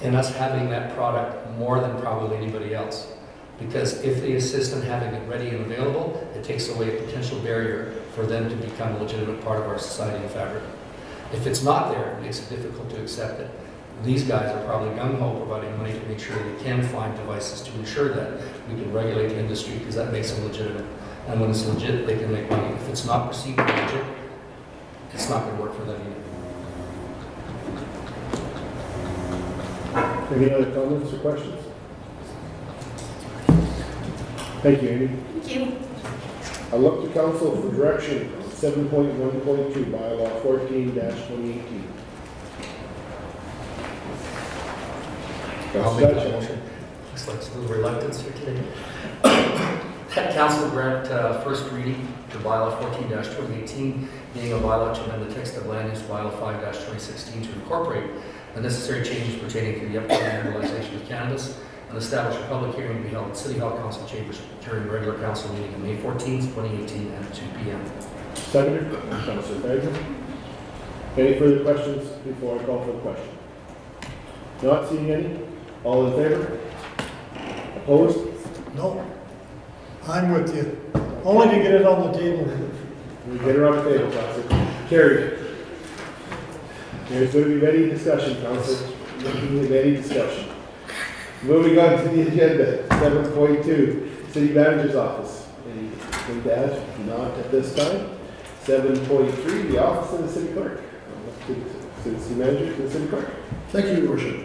in us having that product more than probably anybody else. Because if they assist in having it ready and available, it takes away a potential barrier for them to become a legitimate part of our society and fabric. If it's not there, it makes it difficult to accept it. These guys are probably gung-ho providing money to make sure we can find devices to ensure that we can regulate the industry, because that makes them legitimate. And when it's legit, they can make money. If it's not perceived as legit, it's not going to work for them either. Any other comments or questions? Thank you, Amy. Thank you. I look to council for direction on 7.1.2, bylaw 14-2018. I'll make that motion. Looks like some reluctance here today. That council grant first reading to bylaw 14-2018, being a bylaw to amend the text of land use bylaw 5-2016 to incorporate the necessary changes pertaining to the upcoming legalization of cannabis and establish a public hearing to be held at City Hall Council Chambers during regular council meeting on May 14th, 2018 at 2 p.m. Seconded, Councilor Fagan. Any further questions before I call for the question? Not seeing any? All in favor? Opposed? No. I'm with you. Only to get it on the table. We get her on the table, Councilor. Carried. There's going to be many discussion, Councilor. Many discussion. Moving on to the agenda, 7.2, City Manager's Office. Anything to add? Not at this time. 7.3, the Office of the City Clerk. City Manager to the City Clerk. Thank you, Your Worship.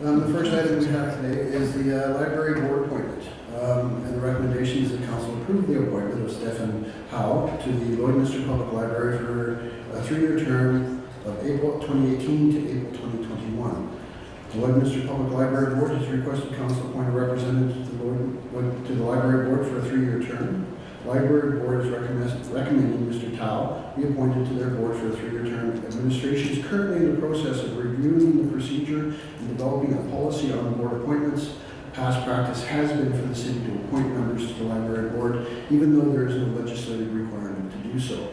The first item we have today is the Library Board appointment. And the recommendation is that Council approve the appointment of Stephen Howe to the Lloydminster Public Library for a 3-year term of April 2018 to April 2021. The Lloydminster Public Library Board has requested Council appoint a representative to the Library Board for a 3-year term. The Library Board is recommending Mr. Tao be appointed to their board for a 3-year term. Administration is currently in the process of reviewing the procedure and developing a policy on board appointments. Past practice has been for the city to appoint members to the Library Board, even though there is no legislative requirement to do so.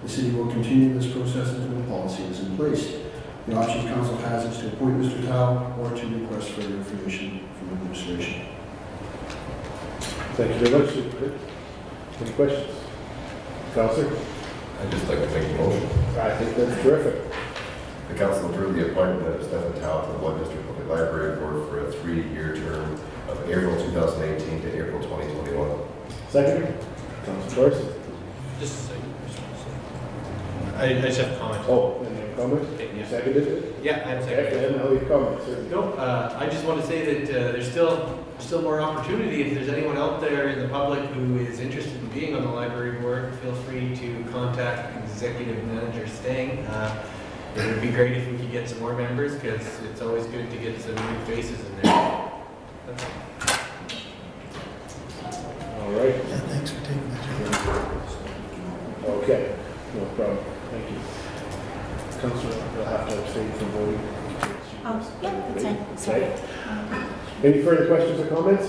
The city will continue this process until the policy is in place. The options Council has is to appoint Mr. Tao or to request further information from administration. Thank you very much. Any questions? Councilor? I'd just like to make a motion. I think that's terrific. The council approved the appointment of Stephen Tao to the Lloydminster Public Library Board for a 3-year term of April 2018 to April 2021. Second, Councilor Carson. Just a second. I just have a comment. Oh, any comment? You seconded it? Yeah, I'm seconding. Okay, and now you comment, sir. No, I just want to say that there's still more opportunity. If there's anyone out there in the public who is interested in being on the library board, feel free to contact Executive Manager Stang. It would be great if we could get some more members because it's always good to get some new faces in there. That's all right. Yeah, thanks for taking the time. Okay, no problem. Thank you. Councilor, you'll have to abstain from voting. Yeah, that's fine. Sorry. Okay. Any further questions or comments?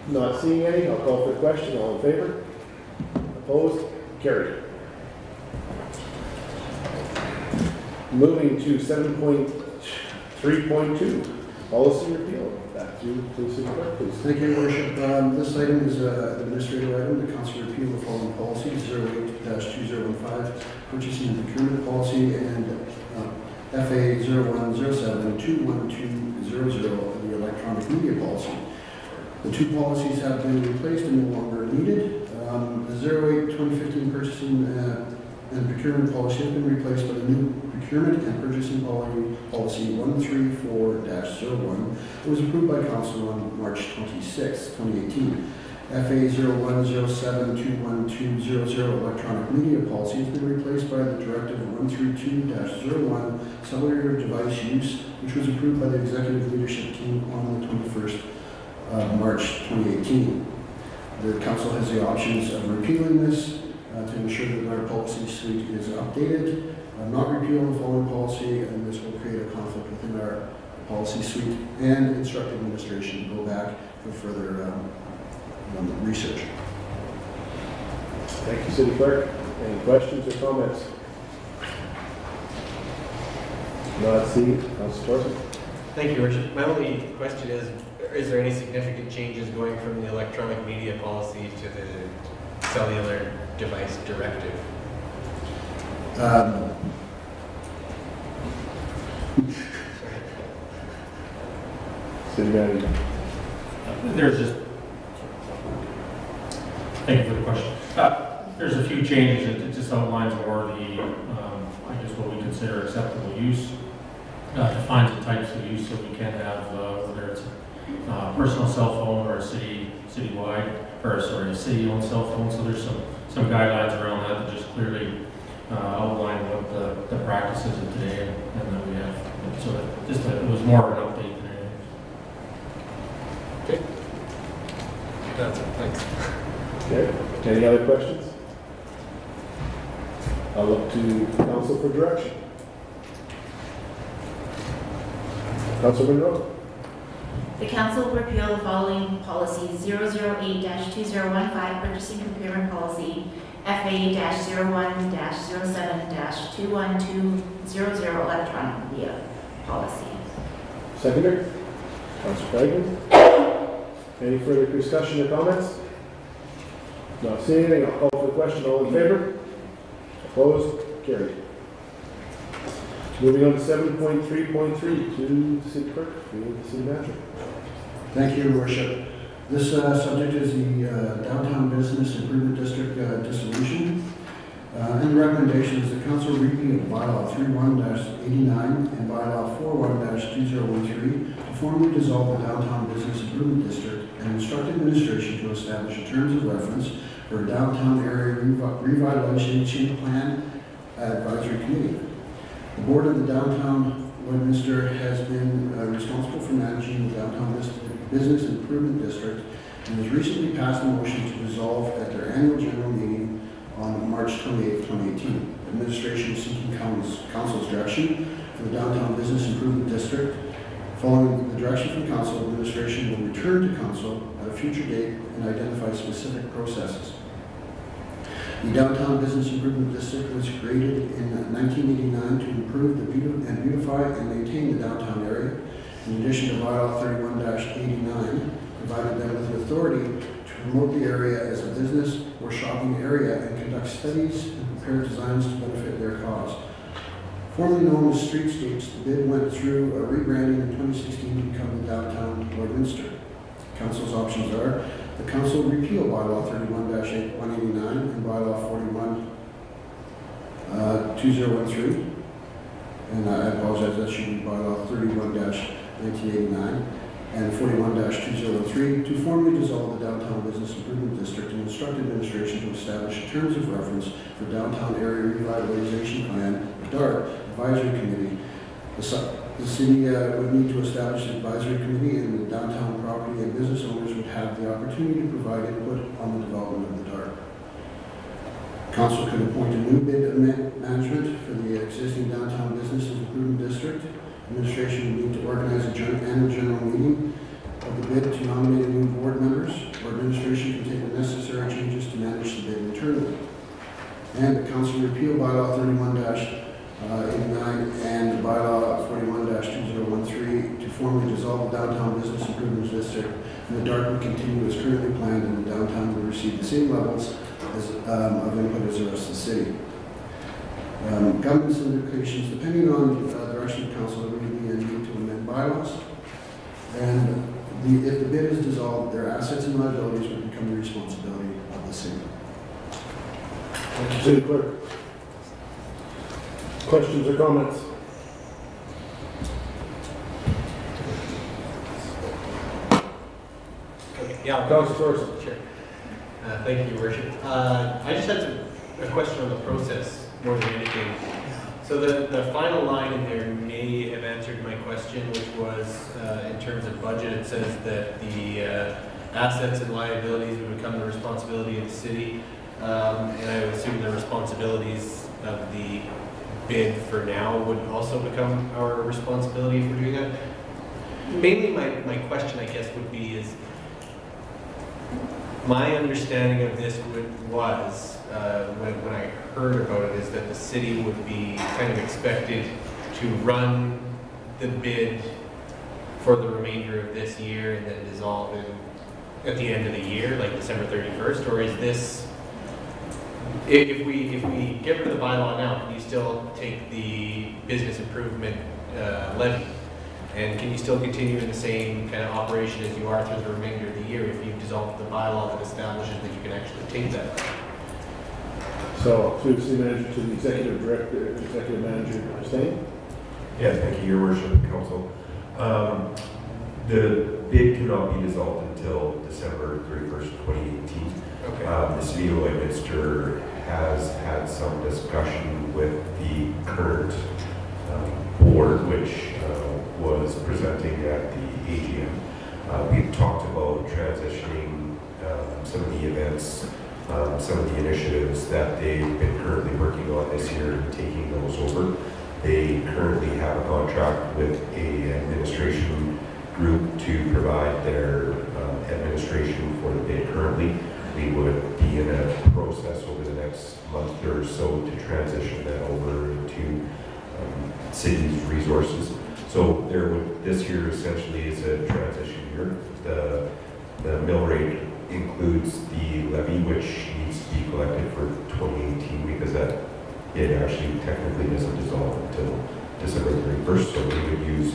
Not seeing any, I'll call for the question. All in favor? Opposed? Carried. Moving to 7.3.2, policy repeal. Back to City Clerk, please. Thank you, Your Worship. This item is an administrative item. The Council repeal the following policies: 08-2015, purchasing and procurement policy, and FA 0107-21200, the electronic media policy. The two policies have been replaced and no longer needed. The 08-2015 purchasing and procurement policy has been replaced by the new procurement and purchasing policy 134-01. It was approved by Council on March 26, 2018. FA 0107-21200 electronic media policy has been replaced by the Directive 132-01 cellular device use, which was approved by the executive leadership team on the 21st of March 2018. The Council has the options of repealing this to ensure that our policy suite is updated, not repeal the following policy, and this will create a conflict within our policy suite, and instruct administration to go back for further research. Thank you, City Clerk. Any questions or comments? Not seeing. Councilor Carson. Thank you, Richard. My only question is there any significant changes going from the electronic media policy to the cellular device directive? City Manager. There's just, thank you for the question. There's a few changes. It just outlines more the, I guess what we consider acceptable use. Defines the types of use that we can have, whether it's a personal cell phone or a citywide, city-owned cell phones. So there's some guidelines around that that just clearly outline what the practices of today and that we have. So it was more of an update than anything. Okay. That's it, thanks. Okay, any other questions? I'll look to council for direction. Councilor Monroe. The council will repeal the following policy: 008-2015, purchasing procurement policy, FA-01-07-21200, electronic media policy. Seconder. Councilor Craigman. Any further discussion or comments? Not seeing anything, I'll call for the question. All in favor? Opposed? Carried. Moving on to 7.3.3 to the city clerk, the city manager. Thank you, Your Worship. This subject is the Downtown Business Improvement District dissolution. And the recommendation is the council repeal bylaw 31-89 and bylaw 41-2013 to formally dissolve the Downtown Business Improvement District and instruct administration to establish a terms of reference for a downtown area revitalization plan advisory committee. The board of the downtown Lloydminster has been responsible for managing the Downtown Business Improvement District and has recently passed a motion to dissolve at their annual general meeting on March 28, 2018. Administration is seeking council's direction for the Downtown Business Improvement District. Following the direction from council, administration will return to council at a future date and identify specific processes. The Downtown Business Improvement District was created in 1989 to improve and beautify and maintain the downtown area. In addition to bylaw 31-89, provided them with the authority to promote the area as a business or shopping area and conduct studies and prepare designs to benefit their cause. Formerly known as Streetscapes, the bid went through a rebranding in 2016 to become the Downtown Lloydminster. Council's options are: the council repeal bylaw 31-189 and bylaw 41-2013, and I apologize, that should be bylaw 31-1989 and 41-203 to formally dissolve the Downtown Business Improvement District and instruct administration to establish terms of reference for Downtown Area Revitalization Plan, the DART, Advisory Committee. The city would need to establish an advisory committee, and the downtown property and business owners would have the opportunity to provide input on the development of the DART. Council could appoint a new bid management for the existing Downtown Business Improvement District. Administration would need to organize an annual general meeting of the bid to nominate new board members, or administration can take the necessary changes to manage the bid internally. And the council repeal bylaw 31-89 and bylaw 41-2013 to formally dissolve the Downtown Business Improvement District, and the DART would continue as currently planned, and the downtown would receive the same levels of input as the rest of the city. Government syndications, depending on the direction of council, there may be a need to amend bylaws. And if the bid is dissolved, their assets and liabilities would become the responsibility of the city. Thank you, City Clerk. Questions or comments? Yeah, Councilor Thorson. Sure. Thank you, Your Worship. I just had a question on the process more than anything. So the final line in there may have answered my question, which was in terms of budget, it says that the assets and liabilities would become the responsibility of the city. And I would assume the responsibilities of the bid for now would also become our responsibility if we're doing that. Mainly my question, I guess, would be is, my understanding of this was, when I heard about it, is that the city would be kind of expected to run the bid for the remainder of this year and then dissolve it at the end of the year, like December 31st, or is this, if we get rid of the bylaw now, can you still take the business improvement levy? And can you still continue in the same kind of operation as you are through the remainder of the year if you dissolve the bylaw that establishes that you can actually take that? So, through the city manager to the executive director, executive manager, Stain? Yeah, thank you, Your Worship, Council. The bid cannot be dissolved until December 31st, 2018. Okay. The City of Lloydminster has had some discussion with the current board, which was presenting at the AGM. We've talked about transitioning some of the events, some of the initiatives that they've been currently working on this year and taking those over. They currently have a contract with an administration group to provide their administration for the bid currently. We would be in a process over the next month or so to transition that over to city's resources. So there would, this year essentially is a transition year. The mill rate includes the levy, which needs to be collected for 2018 because that it actually technically doesn't dissolve until December 31st. So we would use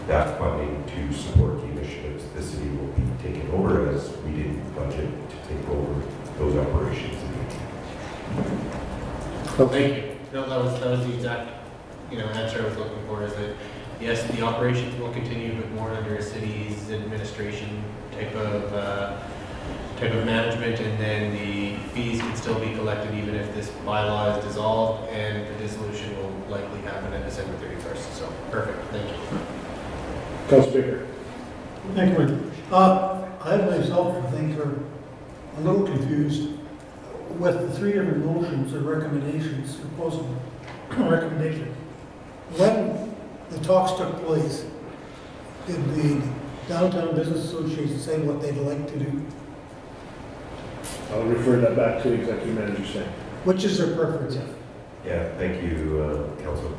that funding to support the initiatives the city will be taking over, as we didn't budget to take over those operations in 2018. Thank you. No, that was the exact answer I was looking for. Is that yes, the operations will continue, but more under a city's administration type of management, and then the fees can still be collected even if this bylaw is dissolved, and the dissolution will likely happen on December 31st. So perfect. Thank you. Councilor Baker. Thank you. I myself, I think, are a little confused with the three different motions or recommendations, proposal, recommendation. When the talks took place, did the Downtown Business Association say what they'd like to do? I'll refer that back to executive manager saying. Which is their preference? Yeah, thank you, Council.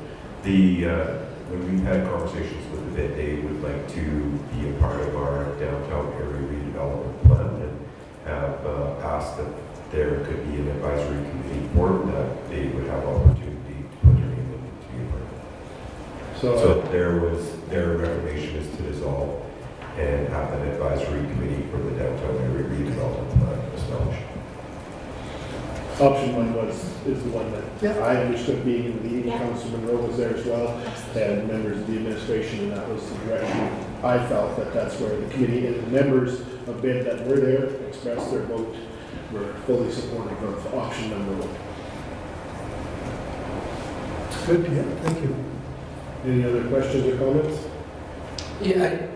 When we've had conversations with the bid, they would like to be a part of our downtown area redevelopment plan and have asked that there could be an advisory committee formed that they would have opportunity to put their name in to be a part of. So their recommendation is to dissolve and have an advisory committee for the downtown area redevelopment plan established. Option one is the one that I understood being in the meeting. Councilor Monroe was there as well, and members of the administration, and that was the direction. I felt that that's where the committee and the members of BID that were there expressed their vote, were fully supportive of option number one. Good, yeah, thank you. Any other questions or comments? Yeah,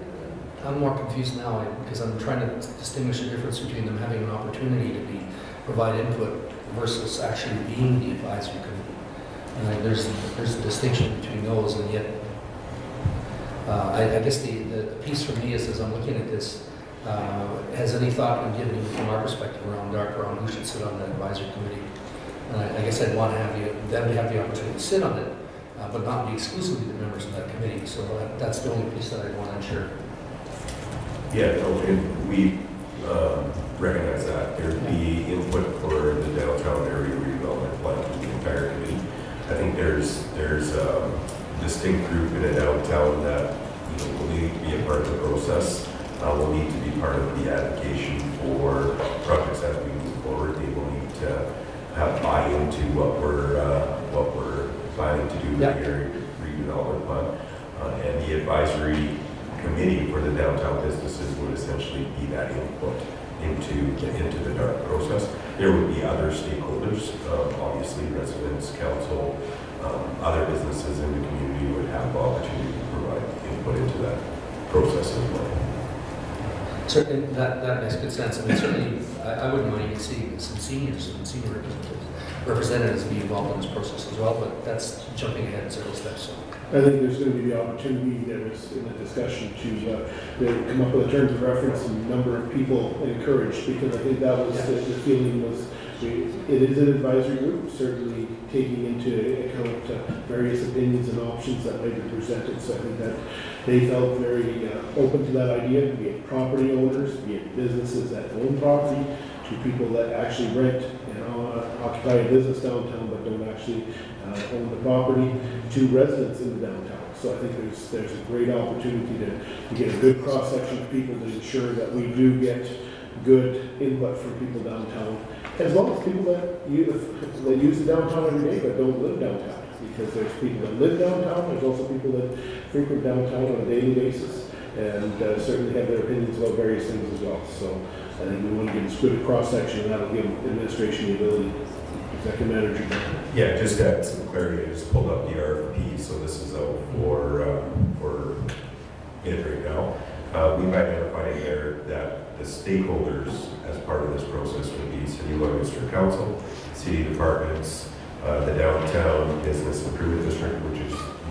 I'm more confused now because I'm trying to distinguish the difference between them having an opportunity to provide input versus actually being the advisory committee. And there's a distinction between those, and yet I guess the piece for me is, as I'm looking at this, has any thought been given from our perspective around who should sit on the advisory committee? And I guess I'd want to have them to have the opportunity to sit on it, but not be exclusively the members of that committee. So that's the only piece that I want to ensure. Yeah, no, and we recognize that there'd be input for the downtown area redevelopment plan from the entire committee. I think there's a distinct group in a downtown that will need to be a part of the process. Will need to be part of the advocation for projects as we move forward. They will need to have buy-in to what we're planning to do with the area redevelopment plan, and the advisory committee for the downtown businesses would essentially be that input into the DART process. There would be other stakeholders, obviously residents, council, other businesses in the community would have the opportunity to provide input into that process as well. Certainly, that makes good sense. I mean, certainly, I wouldn't mind even seeing some seniors and senior representatives be involved in this process as well, but that's jumping ahead several steps. So. I think there's going to be the opportunity, there was in the discussion, to come up with terms of reference and number of people encouraged, because I think that was the feeling was, it is an advisory group, certainly taking into account various opinions and options that might be presented. So I think that they felt very open to that idea, be it property owners, be it businesses that own property, to people that actually rent and occupy a business downtown but don't actually own the property, to residents in the downtown. So I think there's a great opportunity to get a good cross-section of people to ensure that we do get good input from people downtown, as well as people that use the downtown every day but don't live downtown. Because there's people that live downtown, there's also people that frequent downtown on a daily basis. and certainly have their opinions about various things as well. So I think we want to get as good a cross-section, and that'll give administration the ability. Executive Manager. Yeah, just to add some clarity, I just pulled up the RFP, so this is out for bid right now. We've identified there that the stakeholders as part of this process would be City Lloydminster Council, city departments, the Downtown Business Improvement District, which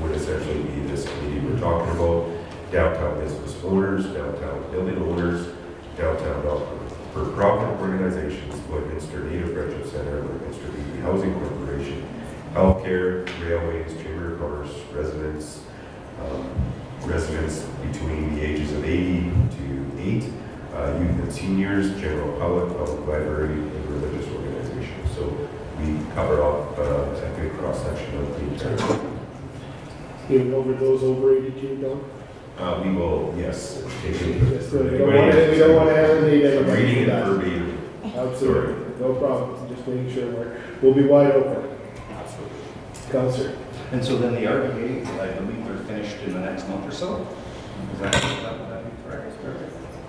would essentially be this committee we're talking about, downtown business owners, downtown building owners, downtown for-profit organizations, Lloydminster Native Friendship Center, Lloydminster BB Housing Corporation, healthcare, railways, chamber of commerce, residents, residents between the ages of 80 to 8, youth and seniors, general public library, and religious organizations. So we cover off a good cross-section of the entire. Even over those over 82, Don? We will, yes. Take it. We don't want to alienate anybody. Reading it verbatim. Absolutely. No problem. Just making sure we'll be wide open. Absolutely. Councillor. And so then the RBA, I believe they're finished in the next month or so? Is that be correct?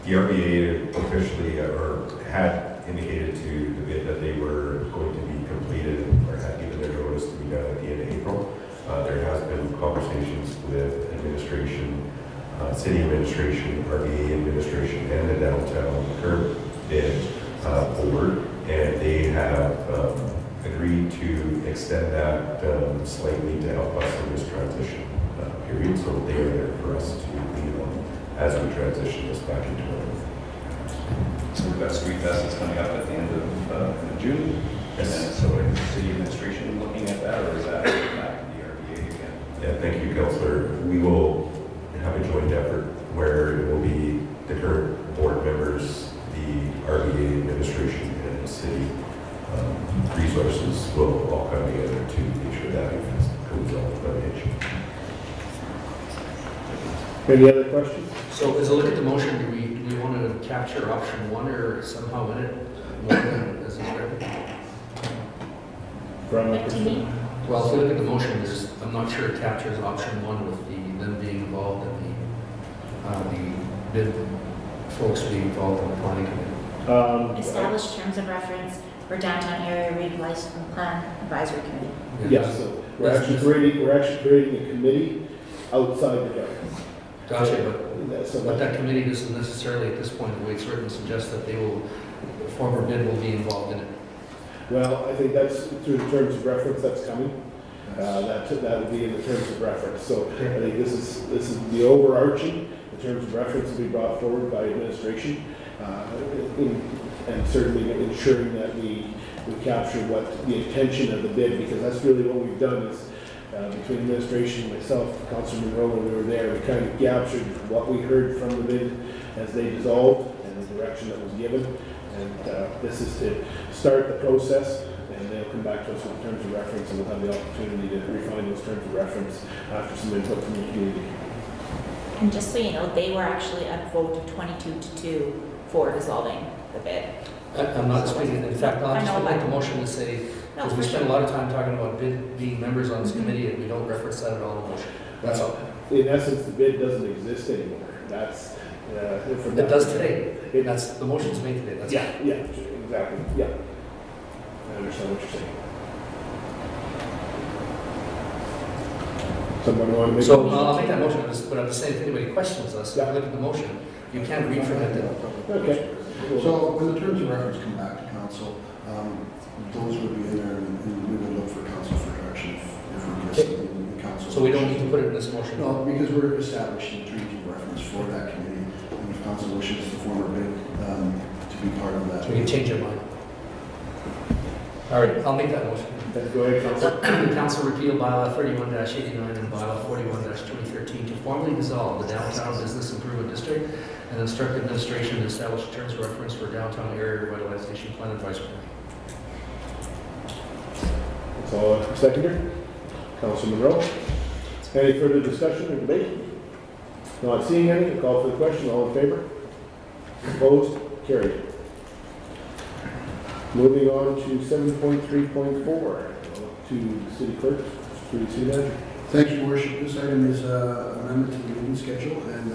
The RBA officially or had indicated to the bid that they were going to be completed or had given their notice to be done at the end of April. There has been conversations with administration, city administration, RBA administration, and the downtown curb bid board, and they have agreed to extend that slightly to help us in this transition period. So they are there for us to lean on as we transition this back into our. So we've got Street Fest that's coming up at the end of June. Yes. And so is the city administration looking at that, or is that back to the RBA again? Yeah, thank you, Councillor. We will have a joint effort where it will be the current board members, the RBA administration, and the city resources will all come together to make sure that event goes on without hitch. Any other questions? So as I look at the motion, do we want to capture option 1 or somehow in it more than as is written? What do you mean? Well, if you look at the motion, I'm not sure it captures option 1 with them being involved and the bid folks being involved in the planning committee. Establish terms of reference for downtown area revitalization plan advisory committee. Yes, so we're actually creating a committee outside the government. Gotcha, but that committee doesn't necessarily at this point, the way it's written, suggest that the former bid will be involved in it. Well, I think that's through the terms of reference that's coming. That will be in the terms of reference. So I think this is the overarching. The terms of reference will be brought forward by administration, and certainly ensuring that we capture what the intention of the bid, because that's really what we've done is between administration and myself, Councilor Monroe, when we were there, we kind of captured what we heard from the bid as they dissolved and the direction that was given. And this is to start the process, and they'll come back to us with terms of reference, and we'll have the opportunity to refine those terms of reference after some input from the community. And just so you know, they were actually a vote of 22-2 for dissolving the bid. I'm not speaking, in fact, I'll just make the motion to say, No, because we spend a lot of time talking about bid being members on this committee, and we don't reference that at all in the motion. That's all. In essence, the bid doesn't exist anymore. That's it does today. That's the motion's made today. That's yeah, exactly. Yeah, I understand what you're saying. Someone want to make? So I'll make that motion. But I'm just saying, if anybody questions us, if you look at the motion, you can't read from it. Okay. So when the terms of reference come back to council, those would be in there, and we would look for council for direction if we get something in council. So we don't need to put it in this motion? No, because we're establishing terms of reference for that committee, and if council wishes the former bid to be part of that. So we can change our mind. All right, I'll make that motion. Go ahead, Council. Council repeal bylaw 31-89 and bylaw 41-2013 to formally dissolve the downtown business improvement district and instruct administration to establish terms of reference for downtown area revitalization plan advisory. That's all. Seconder, Councilor Monroe. Any further discussion or debate? Not seeing any, call for the question. All in favor? Opposed? Carried. Moving on to 7.3.4, to the city clerk, to the city manager. Thank you, Worship. This item is an amendment to the meeting schedule, and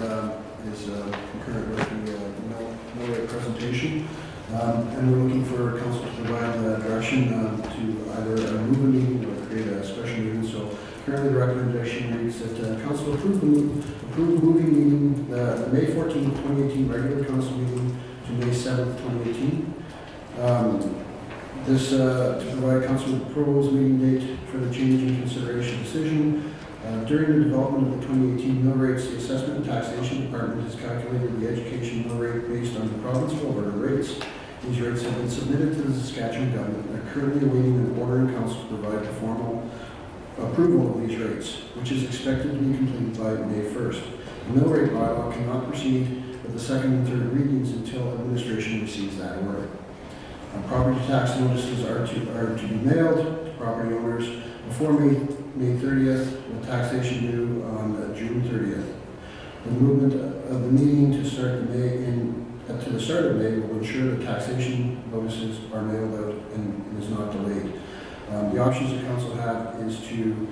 is concurrent with the mill rate presentation. And we're looking for council to provide direction to either move a meeting or create a special meeting. So currently the recommendation reads that council approve moving meeting, the May 14th, 2018 regular council meeting to May 7th, 2018. This to provide council with proposed meeting date for the change in consideration decision. During the development of the 2018 mill rates, the Assessment and Taxation Department has calculated the education mill rate based on the province of Alberta rates. These rates have been submitted to the Saskatchewan government and are currently awaiting an order in council to provide the formal approval of these rates, which is expected to be completed by May 1st. The mill rate bylaw cannot proceed with the second and third readings until administration receives that order. Property tax notices are to be mailed to property owners before May 30th, with taxation due on June 30th. The movement of the meeting to the start of May will ensure that taxation notices are mailed out and is not delayed. The options the council have is to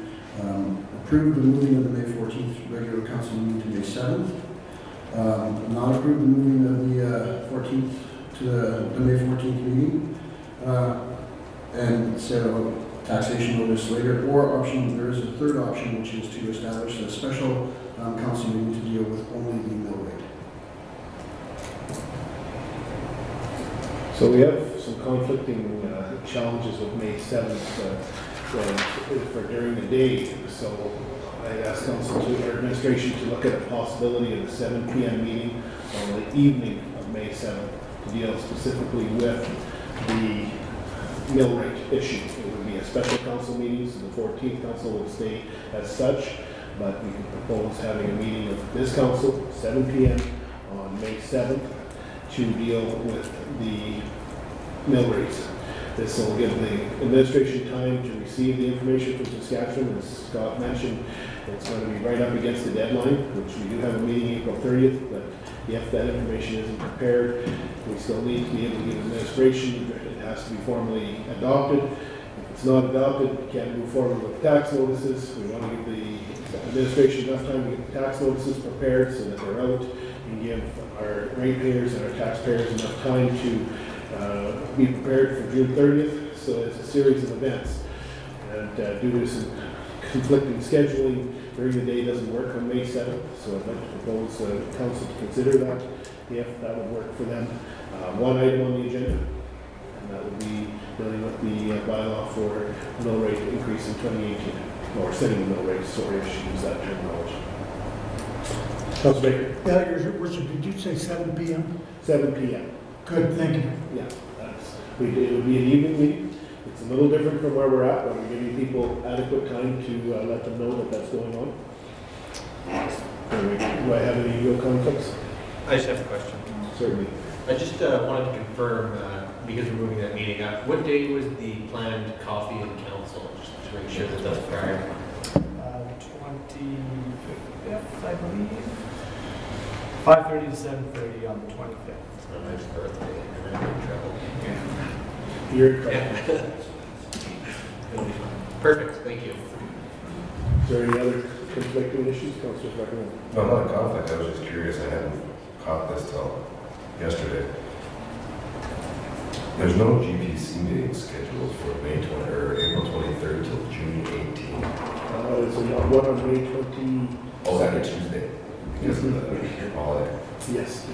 approve the moving of the May 14th regular council meeting to May 7th, not approve the moving of the 14th to the May 14th meeting, and set a taxation notice later, or there is a third option, which is to establish a special council meeting to deal with only the mill rate. So we have some conflicting challenges with May 7th for during the day. So I asked council or administration to look at a possibility of a 7 p.m. meeting on the evening of May 7th to deal specifically with the mill rate issue. It would be a special council meeting, so the 14th council would stay as such, but we could propose having a meeting of this council, 7 p.m. on May 7th, to deal with the mill rates. This will give the administration time to receive the information from Saskatchewan. As Scott mentioned, it's going to be right up against the deadline, which we do have a meeting April 30th, but if that information isn't prepared, we still need to be able to give administration. It has to be formally adopted. If it's not adopted, we can't move forward with tax notices. We want to give the administration enough time to get the tax notices prepared so that they're out, and give our ratepayers and our taxpayers enough time to be prepared for June 30th. So it's a series of events, and due to some conflicting scheduling during the day doesn't work on May 7th, so I'd like to propose council to consider that if that would work for them. One item on the agenda, and that would be dealing with the bylaw for mill rate increase in 2018, or setting the mill rates, sorry, I should use that terminology. Councilor Baker. Yeah, Your Worship, did you say 7 p.m.? 7 p.m. Good, thank you. Yeah, it would be an evening meeting. It's a little different from where we're at, but we're giving people adequate time to let them know that that's going on. Do I have any real conflicts? I just have a question. Certainly. I just wanted to confirm, because we're moving that meeting up, what day was the planned coffee in council? Just to make sure that that's prior. 25th, I believe. 5:30 to 7:30 on the 25th. My wife's birthday, and I'm in trouble. You're correct. Perfect, thank you. Is there any other conflicting issues, Councilors recommend? No, not a conflict. I was just curious. I hadn't caught this till yesterday. There's no GPC meeting scheduled for May 20 or April 23rd till June 18th. There's one on May 20. Oh, that is Tuesday because of the holiday. Yes.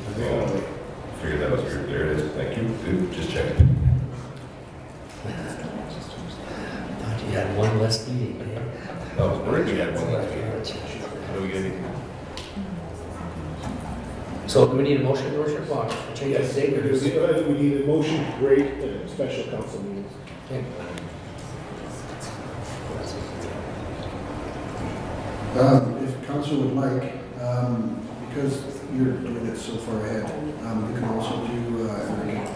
Figured that was weird. There it is. Thank you. Good. Just checking. Thought you had one less meeting, eh? Oh, we're we had one last meeting. What are we getting? So do we need a motion, Your Worship, or change Yes, the date? Or just- we need a motion to create a special council meeting. Okay. If council would like, because you're doing it so far ahead, you can also do,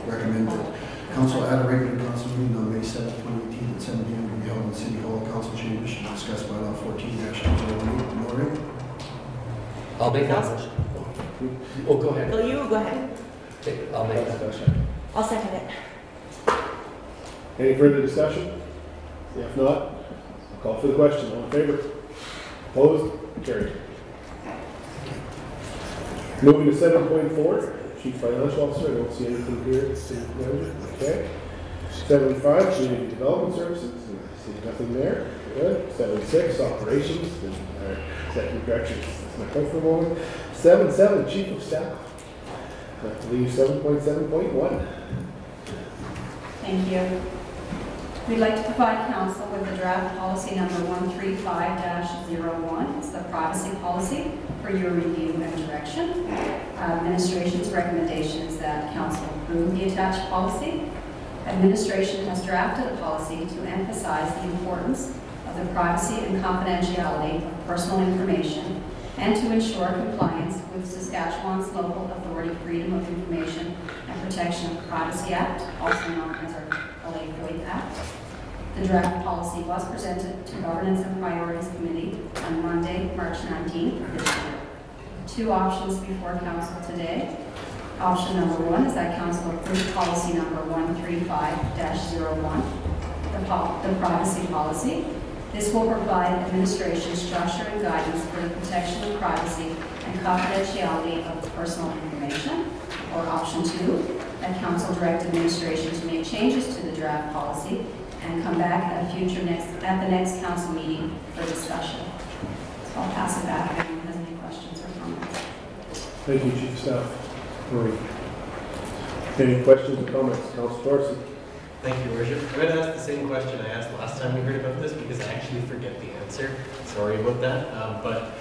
recommend that council add a regular council meeting on May 7th, 2018 at 7 p.m. to be held in City Hall Council Chambers to discuss bylaw 14-208, the mill rate. I'll make that motion. Oh, go ahead. Oh, you go ahead. Okay, I'll make that. I'll second it. Any further discussion? If not, I'll call for the question. All in favor? Opposed? Carried. Moving to 7.4, Chief Financial Officer, I don't see anything here. City Manager, okay. 7.5, Community Development Services, I see nothing there. Good. 7.6, Operations, and our Executive Director is my comfortable with. 7.7, Chief of Staff. I believe 7.7.1. Thank you. We'd like to provide council with the draft policy number 135-01. It's the privacy policy for your review and direction. Administration's recommendation is that council approve the attached policy. Administration has drafted a policy to emphasize the importance of the privacy and confidentiality of personal information and to ensure compliance with Saskatchewan's Local Authority Freedom of Information and Protection of Privacy Act, also known as our LA FOIP Act. The draft policy was presented to Governance and Priorities Committee on Monday, March 19th of this year. Two options before council today. Option number one is that council approve policy number 135-01, the privacy policy. This will provide administration structure and guidance for the protection of privacy and confidentiality of personal information. Or option two, that council direct administration to make changes to the draft policy and come back at the next council meeting for discussion. So I'll pass it back if anyone has any questions or comments. Thank you, Chief of Staff. Marie. Any questions or comments? Councilor Torson. Thank you, Worship. I'm going to ask the same question I asked last time we heard about this because I actually forget the answer. Sorry about that. But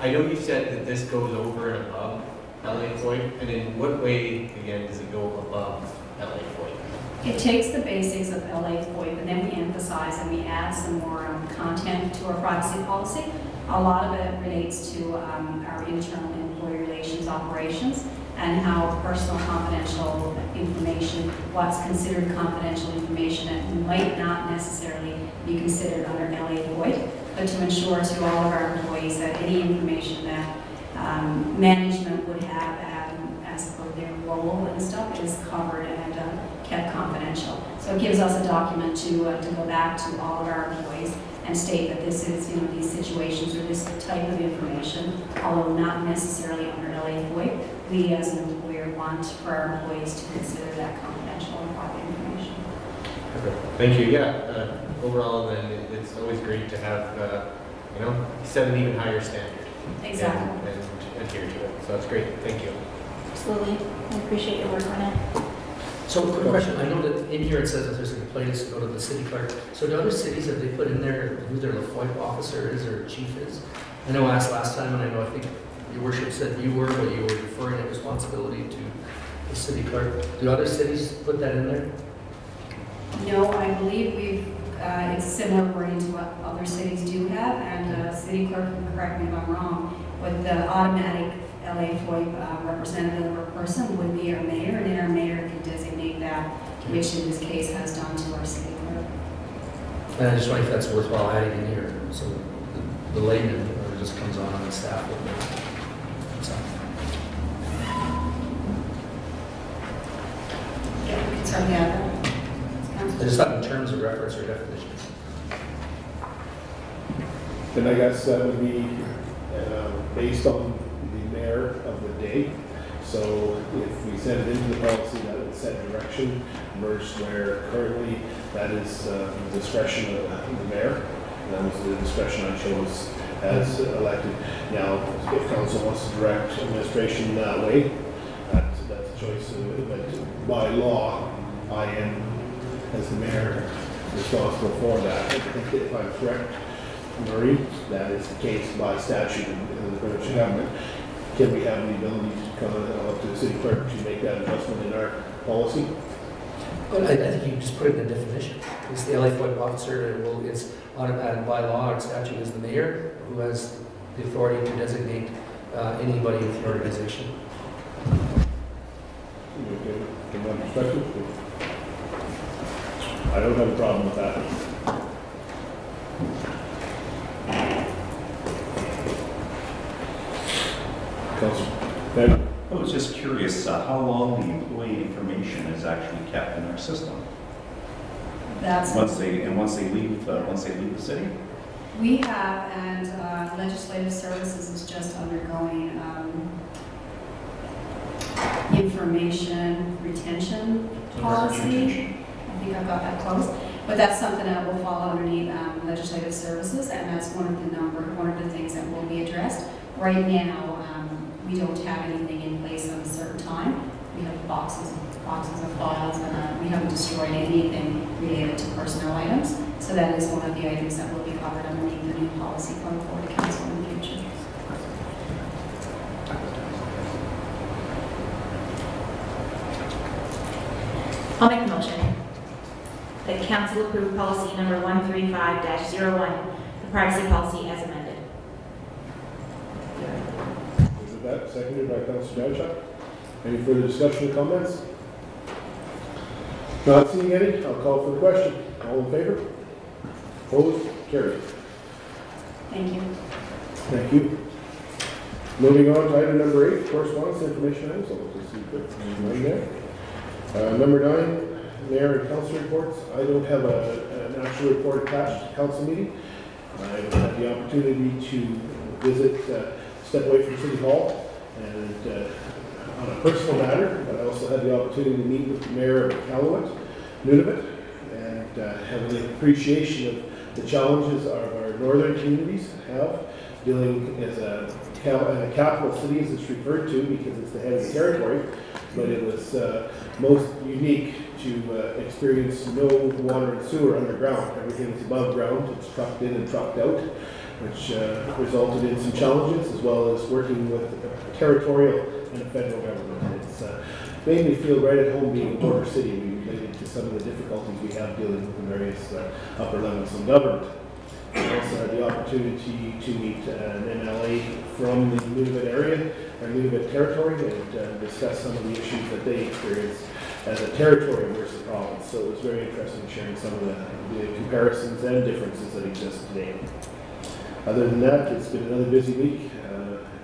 I know you said that this goes over and above LA FOIP, and in what way, again, does it go above LA FOIP? It takes the basics of LA FOIP and then we emphasize and we add some more content to our privacy policy. A lot of it relates to our internal employee relations operations and how personal confidential information, what's considered confidential information that might not necessarily be considered under LA FOIP, but to ensure to all of our employees that any information that management would have as per their role and stuff is covered and kept confidential. So it gives us a document to go back to all of our employees and state that this is, these situations or this type of information, although not necessarily under LA FOIP, we as an employer want for our employees to consider that confidential and private information. Perfect. Thank you. Yeah. Overall, then it's always great to have, set an even higher standard. Exactly. And adhere to it. So that's great. Thank you. Absolutely. I appreciate your work on it. So, quick question. I know that in here it says that there's a complaint to go to the city clerk. So, do other cities, have they put in there who their FOIP officer is or chief is? I know I asked last time, and I think your worship said you were, but you were deferring that responsibility to the city clerk. Do other cities put that in there? No, I believe it's similar wording to what other cities do have, and city clerk can correct me if I'm wrong, but the automatic LA FOIP representative or person would be our mayor, and then our mayor can designate that, which in this case has done to our city clerk. And I just wonder if that's worthwhile adding in here, so the layman just comes on the staff with me. So. Yeah, we can certainly add that. I just thought in terms of reference or definitions. Then I guess that would be based on the mayor of the day. So if we send it into the policy, that would set direction versus where currently that is the discretion of the mayor. And that was the discretion I chose as elected. Now, if council wants to direct administration that way, that's a choice. But by law, I am, as the mayor, responsible for that. I think if I'm correct, Marie, that is the case by statute in the British government. Can we have the ability to come up to the city clerk to make that adjustment in our policy? Well, I think you just put it in the definition. It's the LA FOIP officer, it's automatic by law or statute is the mayor who has the authority to designate anybody in the organization. Okay, from my perspective, I don't have a problem with that. I was just curious how long the employee information is actually kept in our system. That's once they leave the city. We have, and legislative services is just undergoing information retention policy. I think I've got that close. But that's something that will fall underneath legislative services, and that's one of the things that will be addressed. Right now, we don't have anything in place at a certain time. We have boxes of files, and we haven't destroyed anything related to personnel items. So that is one of the items that will be covered underneath the new policy going forward to council in the future. I'll make a motion that council approve policy number 135-01, the privacy policy as amended. With that, seconded by Councilor Jadchuk. Any further discussion or comments? Not seeing any, I'll call for the question. All in favor? Opposed? Carried. Thank you. Thank you. Moving on to item number 8, correspondence information items. I'll just see quick right there. Number 9, Mayor and Council reports. I don't have an actual report attached to council meeting. I had the opportunity to visit, step away from City Hall, and on a personal matter, but I also had the opportunity to meet with the Mayor of Nunavut, and have an appreciation of the challenges our northern communities have dealing as a capital city, as it's referred to, because it's the head of the territory. But it was most unique to experience no water and sewer underground. Everything is above ground. It's trucked in and trucked out, which resulted in some challenges, as well as working with a territorial and a federal government. It's made me feel right at home being a border city. We related to some of the difficulties we have dealing with the various upper levels of government. I also had the opportunity to meet an MLA from the Nunavut area, or Nunavut territory, and discuss some of the issues that they experience as a territory versus a province. So it was very interesting sharing some of the comparisons and differences that exist today. Other than that, it's been another busy week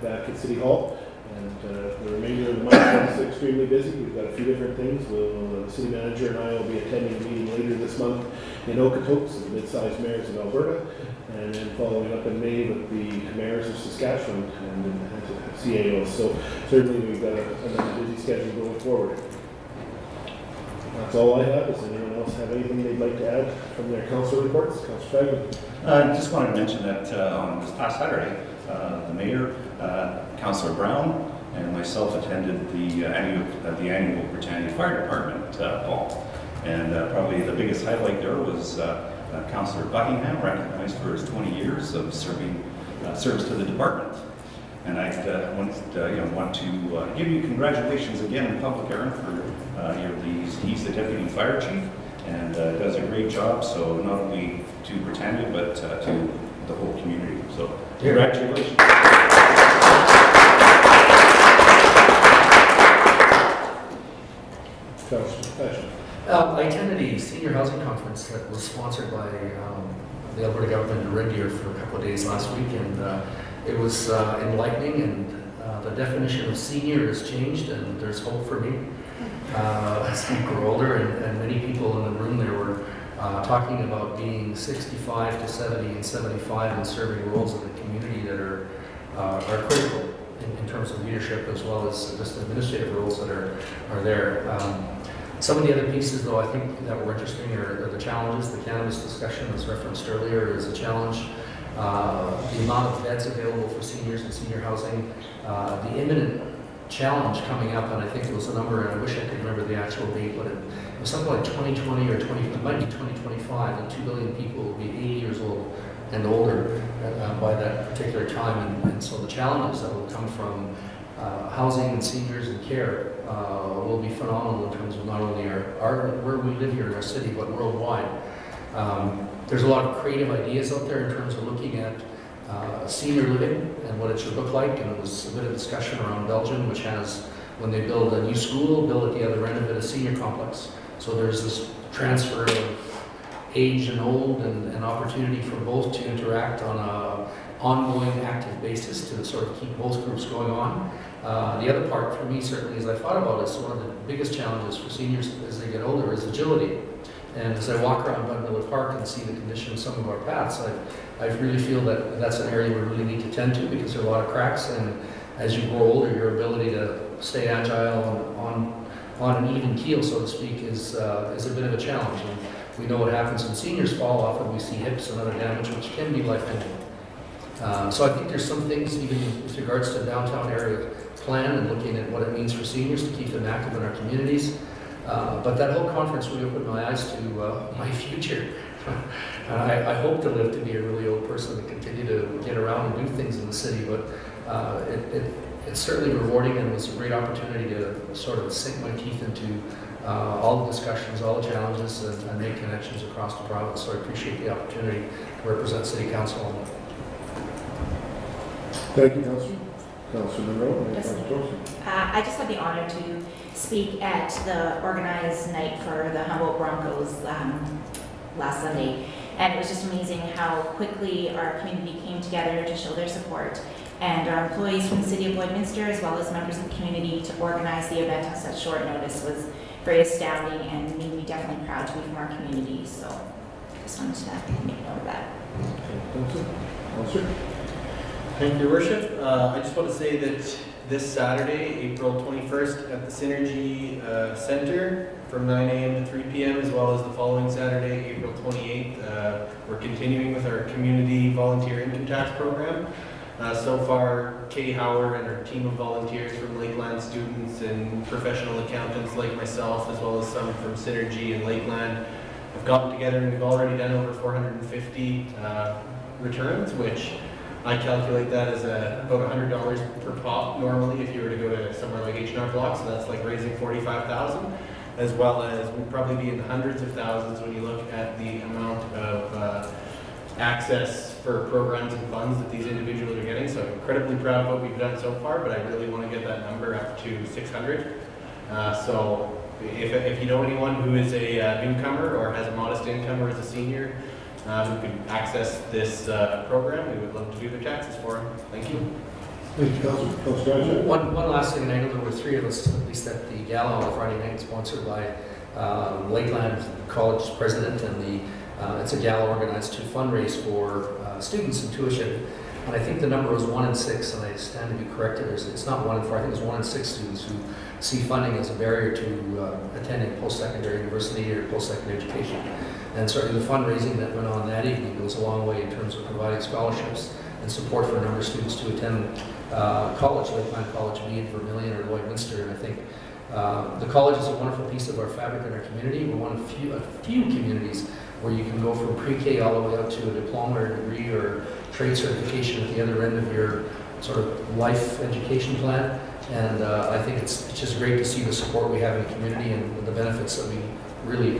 back at City Hall, and the remainder of the month is extremely busy. We've got a few different things. The city manager and I will be attending a meeting later this month in Okotoks, the mid-sized mayors of Alberta, and then following up in May with the mayors of Saskatchewan and CAOs. So certainly we've got another busy schedule going forward. That's all I have. Does anyone else have anything they'd like to add from their council reports? Councilor Fagin. I just wanted to mention that on this past Saturday, the mayor, Councilor Brown, and myself attended the annual Britannia Fire Department ball. And probably the biggest highlight there was Councillor Buckingham, recognized for his 20 years of service to the department. And I want to give you congratulations again in public, Aaron, for he's the deputy fire chief and does a great job. So not only to Britannia but to the whole community. So congratulations. I attended a senior housing conference that was sponsored by the Alberta government in Red Deer for a couple of days last week, and it was enlightening, and the definition of senior has changed, and there's hope for me as we grow older, and many people in the room there were talking about being 65 to 70 and 75 and serving roles in the community that are critical in terms of leadership, as well as just administrative roles that are there. Some of the other pieces, though, I think that were interesting are the challenges. The cannabis discussion was referenced earlier is a challenge. The amount of beds available for seniors in senior housing, the imminent challenge coming up, and I think it was a number, and I wish I could remember the actual date, but it was something like 2020 or it might be 2025, and 2 billion people will be 80 years old and older by that particular time. And so the challenges that will come from housing and seniors and care will be phenomenal in terms of not only where we live here in our city, but worldwide. There's a lot of creative ideas out there in terms of looking at senior living and what it should look like, and it was a bit of discussion around Belgium, which has, when they build a new school, build at the other end of it a senior complex. So there's this transfer of age and old and opportunity for both to interact on an ongoing active basis to sort of keep both groups going on. The other part for me, certainly, as I thought about it, is one of the biggest challenges for seniors as they get older is agility. And as I walk around Bud Miller Park and see the condition of some of our paths, I really feel that that's an area we really need to tend to, because there are a lot of cracks, and as you grow older, your ability to stay agile on an even keel, so to speak, is a bit of a challenge. And we know what happens when seniors fall. Often we see hips and other damage, which can be life-ending. So I think there's some things, even with regards to downtown area plan and looking at what it means for seniors to keep them active in our communities. But that whole conference really opened my eyes to my future. I hope to live to be a really old person and continue to get around and do things in the city, but it's certainly rewarding, and it was a great opportunity to sort of sink my teeth into all the discussions, all the challenges, and make connections across the province. So I appreciate the opportunity to represent City Council on that. Thank you, Councillor. Councillor Monroe, and Yes. Councillor Thompson. I just had the honor to speak at the organized night for the Humboldt Broncos last Sunday. And it was just amazing how quickly our community came together to show their support. And our employees from the City of Lloydminster, as well as members of the community, to organize the event on such short notice was very astounding and made me definitely proud to be from our community. So just wanted to make note of that. Councillor. Thank you, Your Worship. I just want to say that this Saturday, April 21st, at the Synergy Center from 9 a.m. to 3 p.m., as well as the following Saturday, April 28th, we're continuing with our community volunteer income tax program. So far, Kay Howard and her team of volunteers from Lakeland students and professional accountants like myself, as well as some from Synergy and Lakeland, have gotten together, and we've already done over 450 returns, which I calculate that as about $100 per pop normally if you were to go to somewhere like H&R Block, so that's like raising $45,000, as well as we'd probably be in the hundreds of thousands when you look at the amount of access for programs and funds that these individuals are getting. So I'm incredibly proud of what we've done so far, but I really want to get that number up to 600. So if you know anyone who is a newcomer or has a modest income or is a senior who can access this program, we would love to do their taxes for them. Thank you. Thank you, Councillor. One last thing, and I know there were three of us, at least at the gala on Friday night, sponsored by Lakeland College president, and it's a gala organized to fundraise for students and tuition. And I think the number was 1 in 6, and I stand to be corrected. It's not 1 in 4. I think it's 1 in 6 students who see funding as a barrier to attending post-secondary university or post-secondary education. And certainly the fundraising that went on that evening goes a long way in terms of providing scholarships and support for a number of students to attend college, Lakeland College, Meade, Vermilion, or Lloydminster. And I think the college is a wonderful piece of our fabric in our community. We're one of a few communities where you can go from pre-K all the way up to a diploma or degree or trade certification at the other end of your sort of life education plan. And I think it's just great to see the support we have in the community and the benefits that we really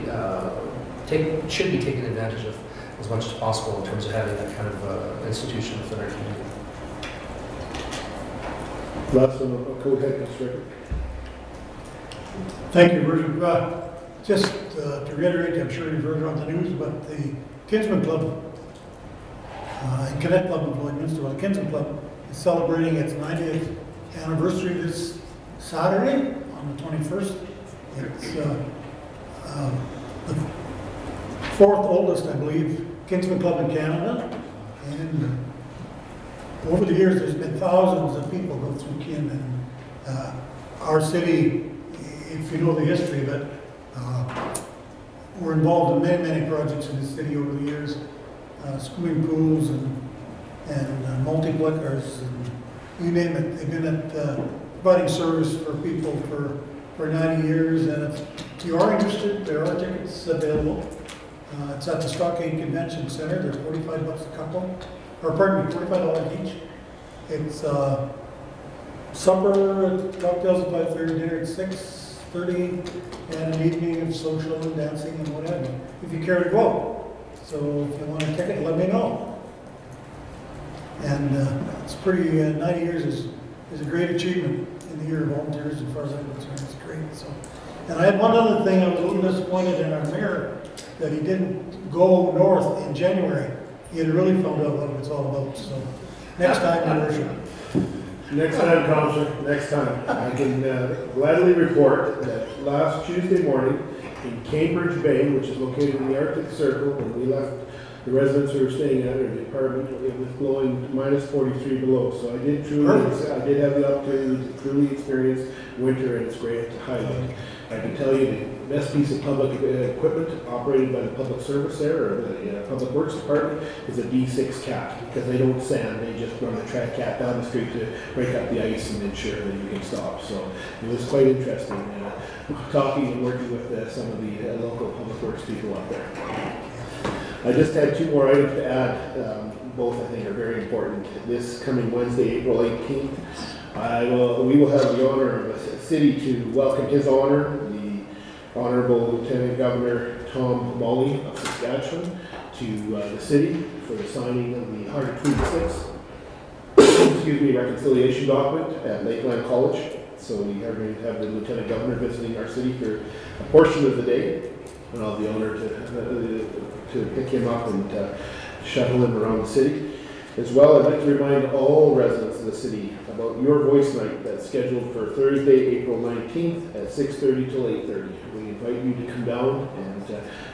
should be taken advantage of as much as possible in terms of having that kind of institution within our community. Last one, go ahead, Councillor. Thank you, Worship. Just to reiterate, I'm sure you've heard on the news, but the Kinsman Club and Cadet Club of Lloydminster, well, the Kinsman Club is celebrating its 90th anniversary this Saturday on the 21st. It's the fourth oldest, I believe, Kinsman Club in Canada. And over the years, there's been thousands of people go through Kin. And our city, if you know the history of it, we're involved in many, many projects in the city over the years. Swimming pools and multipliers, and you name it. They've been at providing service for people for 90 years. And if you are interested, there are tickets available. It's at the Stockade Convention Center. They're $45 a couple, or pardon me, $45 each. It's supper, cocktails at 5:30, dinner at 6:30, and an evening of social and dancing and what have you, if you care to go. So if you want a ticket, let me know. And it's pretty, 90 years is a great achievement in the year of volunteers as far as I'm concerned. It's great. So, and I had one other thing. I was a little disappointed in our mayor that he didn't go north in January. He had really found out what it's all about. So next time, Your Worship. Next time, Councillor, next time. I can gladly report that last Tuesday morning in Cambridge Bay, which is located in the Arctic Circle, when we left the residents who were staying at, or the apartment, it was blowing -43 below. So I did have the opportunity to truly experience winter, and it's great to highlight. I can tell you the best piece of public equipment operated by the public service there, or the public works department, is a D6 cat, because they don't sand, they just run the track cat down the street to break up the ice and ensure that you can stop. So it was quite interesting talking and working with some of the local public works people up there. I just had two more items to add. Both I think are very important. This coming Wednesday, April 18th, we will have the honor of the city to welcome His Honor, the Honorable Lieutenant Governor Tom Mully of Saskatchewan, to the city for the signing of the 126 reconciliation document at Lakeland College. So we are going to have the Lieutenant Governor visiting our city for a portion of the day, and I'll have the honor to pick him up and shuttle him around the city. As well, I'd like to remind all residents of the city about Your Voice Night that's scheduled for Thursday, April 19th at 6:30 till 8:30. We invite you to come down and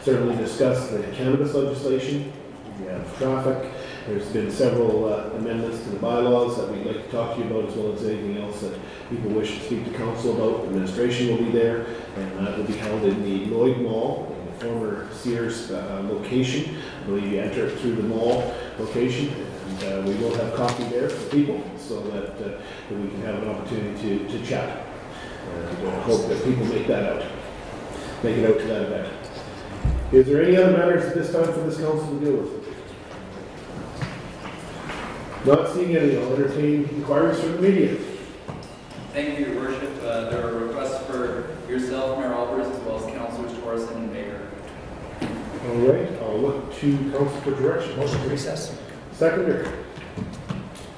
certainly discuss the cannabis legislation. We have traffic. There's been several amendments to the bylaws that we'd like to talk to you about, as well as anything else that people wish to speak to council about. Administration will be there, and that will be held in the Lloyd Mall, in the former Sears location. I believe you enter through the mall location. And we will have coffee there for people, so that we can have an opportunity to chat. And hope that people make it out to that event. Is there any other matters at this time for this council to deal with? Not seeing any, I'll entertain inquiries from the media. Thank you, Your Worship. There are requests for yourself, Mayor Albers, as well as Councilors Torres and Baker. All right, I'll look to council for direction. Motion to recess. Seconder.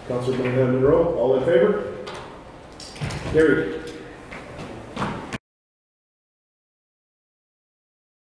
Councilor Monaghan Monroe, all in favor? Carried.